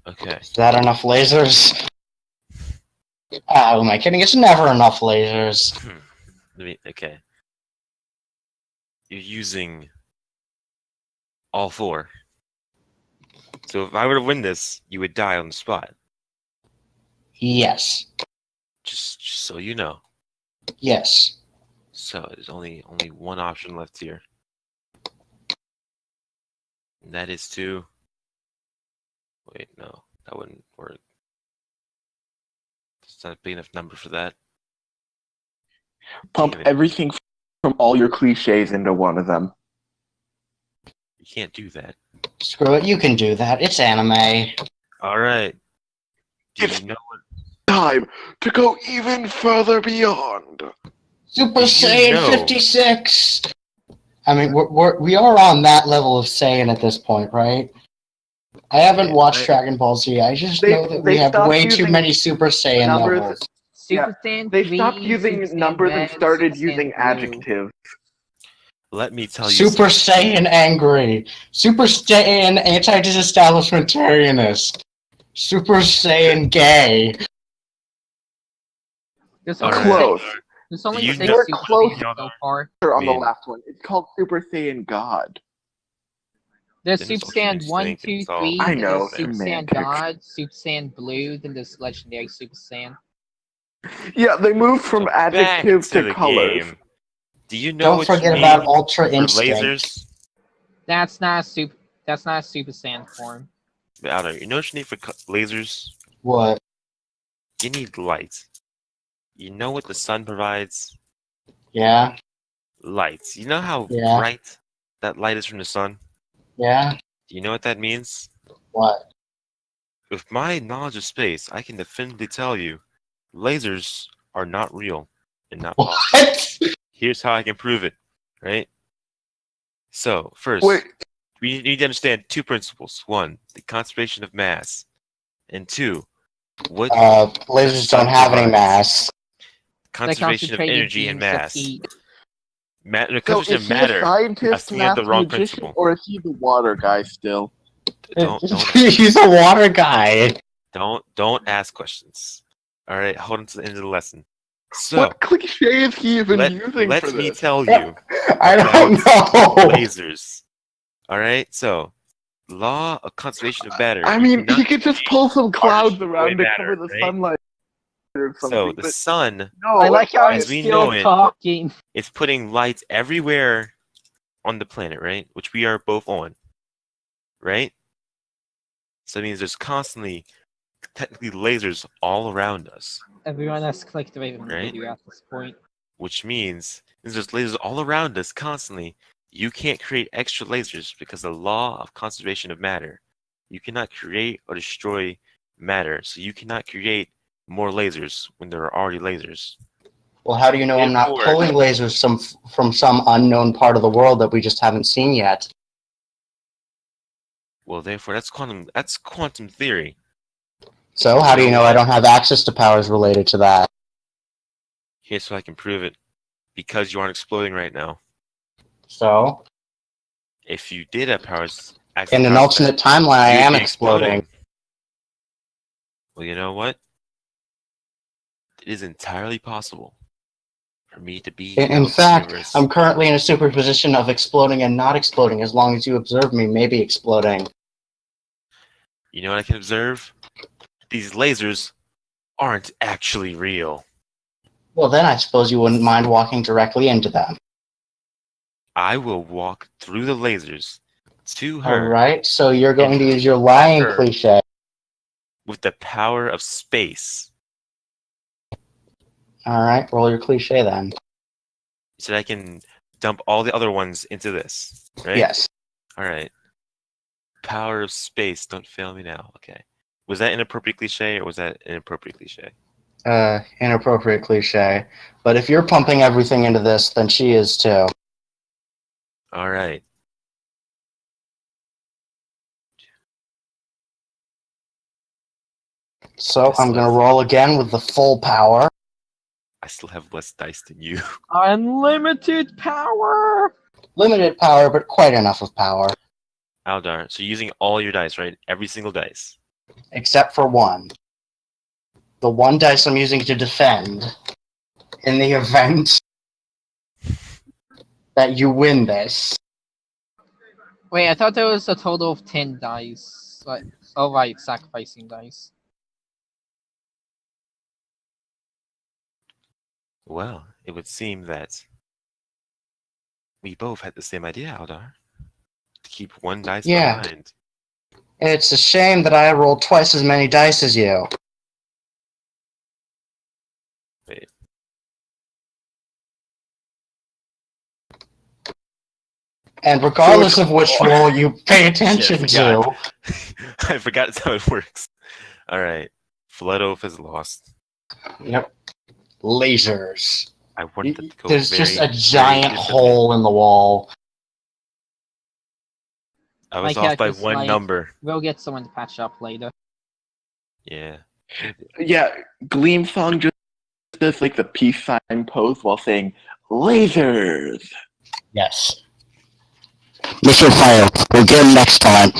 Okay. Is that enough lasers? Ah, who am I kidding? It's never enough lasers. Okay. You're using all four. So if I were to win this, you would die on the spot. Yes. Just so you know. Yes. So there's only one option left here. And that is to wait, no, that wouldn't work. It's not a big enough number for that. Pump Damn it. everything from all your cliches into one of them. You can't do that. Screw it, you can do that. It's anime. Alright. Do It's- you know what Time to go even further beyond. Super You Saiyan know. 56! I mean, we are on that level of Saiyan at this point, right? I haven't Yeah, watched I- Dragon Ball Z. I just They- know that we they have stopped way too using many Super Saiyan numbers- levels. Super Saiyan They 3, stopped using Super Saiyan numbers and Red, started Super Saiyan using Blue. adjectives. let me tell you Super something. Saiyan angry. Super Saiyan anti-disestablishmentarianist. Super Saiyan gay. There's All only right. Close. six, there's only You six know- Super Close. Saiyans so far. On the mean- last one, it's called Super Saiyan God. There's Then Super it's also Saiyan 1, distinct, 2, it's all- 3, I then know, there's Super Saiyan semantics. God, Super Saiyan Blue, then there's Legendary Super Saiyan. Yeah, they moved from So back adjectives to to the colors. game. Do you know Don't what forget you about need Ultra for Instinct. lasers? That's not a Super Saiyan form. Aldo, you know what you need for lasers? What? you need light. You know what the sun provides? Yeah. Light. You know how Yeah. bright that light is from the sun? Yeah. Do you know what that means? What? With my knowledge of space, I can definitively tell you lasers are not real and not possible. What? Here's how I can prove it, right? So, first, Wait, we need to understand two principles. One, the conservation of mass. And two, what Lasers don't have any mass. conservation of concentrated energy and beams of mass. heat. The so conservation is of he a matter. scientist, thinking of the wrong mathematician, principle. or is he the water guy still? Don't He's a water guy. don't ask questions. All right, hold on to the end of the lesson. So What cliche is he even using let for me this? tell you I don't know. lasers. All right, so law of conservation of matter. I You mean, cannot he could just pull some clouds destroy around to matter, cover the right? sunlight or something. So the but sun no, I like how as he's we know still it- talking. is putting light everywhere on the planet, right? Which we are both on, right? So that means there's constantly, technically, lasers all around us, Everyone has clicked away from the Right? video at this point. which means since there's lasers all around us constantly, you can't create extra lasers because the law of conservation of matter. You cannot create or destroy matter, so you cannot create more lasers when there are already lasers. Well, how do you know I'm not Therefore- pulling lasers from some unknown part of the world that we just haven't seen yet? Well, therefore, that's quantum theory. So how do you know I don't have access to powers related to that? Here's so I can prove it. Because you aren't exploding right now. So If you did have powers, in an alternate timeline, I am exploding. Well, you know what? It is entirely possible for me to be In out fact, the universe. I'm currently in a superposition of exploding and not exploding. As long as you observe me, maybe exploding. You know what I can observe? These lasers aren't actually real. Well, then I suppose you wouldn't mind walking directly into them. I will walk through the lasers to All her right. So you're going And to use your lying her. cliche. with the power of space. All right. Roll your cliche then. So that I can dump all the other ones into this. Right? Yes. All right. Power of space. Don't fail me now. Okay. Was that inappropriate cliche or was that inappropriate cliche? Inappropriate cliche. But if you're pumping everything into this, then she is too. All right. So Yes, I'm going to let's- roll again with the full power. I still have less dice than you. Unlimited power! Limited power, but quite enough of power. Aldar, so you're using all your dice, right? Every single dice. Except for one. The one dice I'm using to defend in the event that you win this. Wait, I thought there was a total of 10 dice. Like, oh right, sacrificing dice. Well, it would seem that we both had the same idea, Aldar. To keep one dice Yeah. behind. It's a shame that I rolled twice as many dice as you. Wait. And regardless of which roll you pay attention Shit, I to, I forgot that's how it works. Alright. Flood Oath is lost. yep, lasers. I wanted that to go There's very, just a very giant differently. hole in the wall. I was My off by character's one like- number. We'll get someone to patch up later. Yeah. Yeah, Gleam Song just does like the peace sign pose while saying lasers. Yes. Mission failed. We'll get him next time.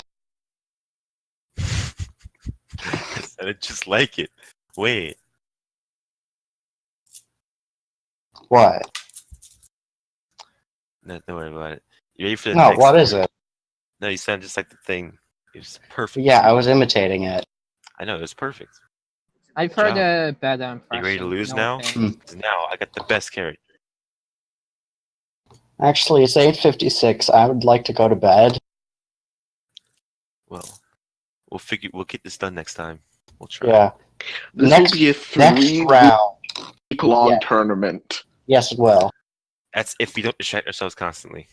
I said it just like it. Wait. What? No, don't worry about it. You ready for the No, next what is word? it? No, you sound just like the thing. It was perfect. Yeah, I was imitating it. I know, it was perfect. I've heard job. a better Are impression. you ready to lose no now? offense. 'Cause now I got the best character. Actually, it's 8:56. I would like to go to bed. Well, we'll get this done next time. We'll try. Yeah. This Next- will be a Next 3-week round. long Yeah. tournament. Yes, it will. That's if we don't distract ourselves constantly.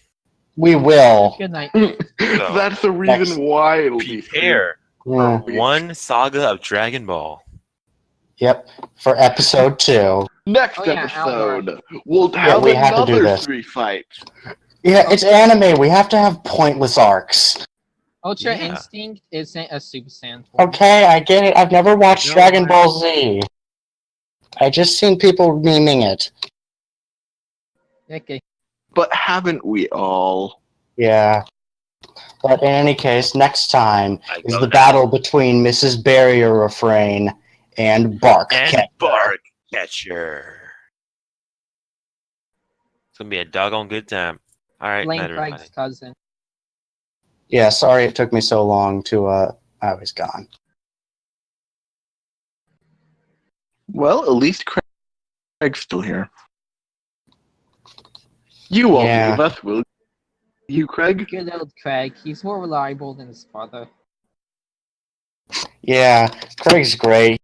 We will. Good night. That's the reason why it'll be Prepare Yeah. for one saga of Dragon Ball. Yep. For episode 2. Next Oh, yeah, episode, we'll Yeah, have we have to do another this. 3 fights. Yeah, it's anime. We have to have pointless arcs. Ultra Yeah. Instinct isn't a Super Saiyan form. Okay, I get it. I've never watched No, Dragon I- Ball Z. I just seen people memeing it. Okay. But haven't we all? Yeah. But in any case, next time I is go the now. battle between Mrs. Barrier Refrain and Bark. And Cat. Bark Catcher. It's gonna be a doggone good time. All right, Blame night, everybody. Craig's cousin. Yeah, sorry it took me so long to, I was gone. Well, at least Craig's still here. You won't Yeah. leave us, will you, Craig? Good old Craig. He's more reliable than his father. Yeah, Craig's great.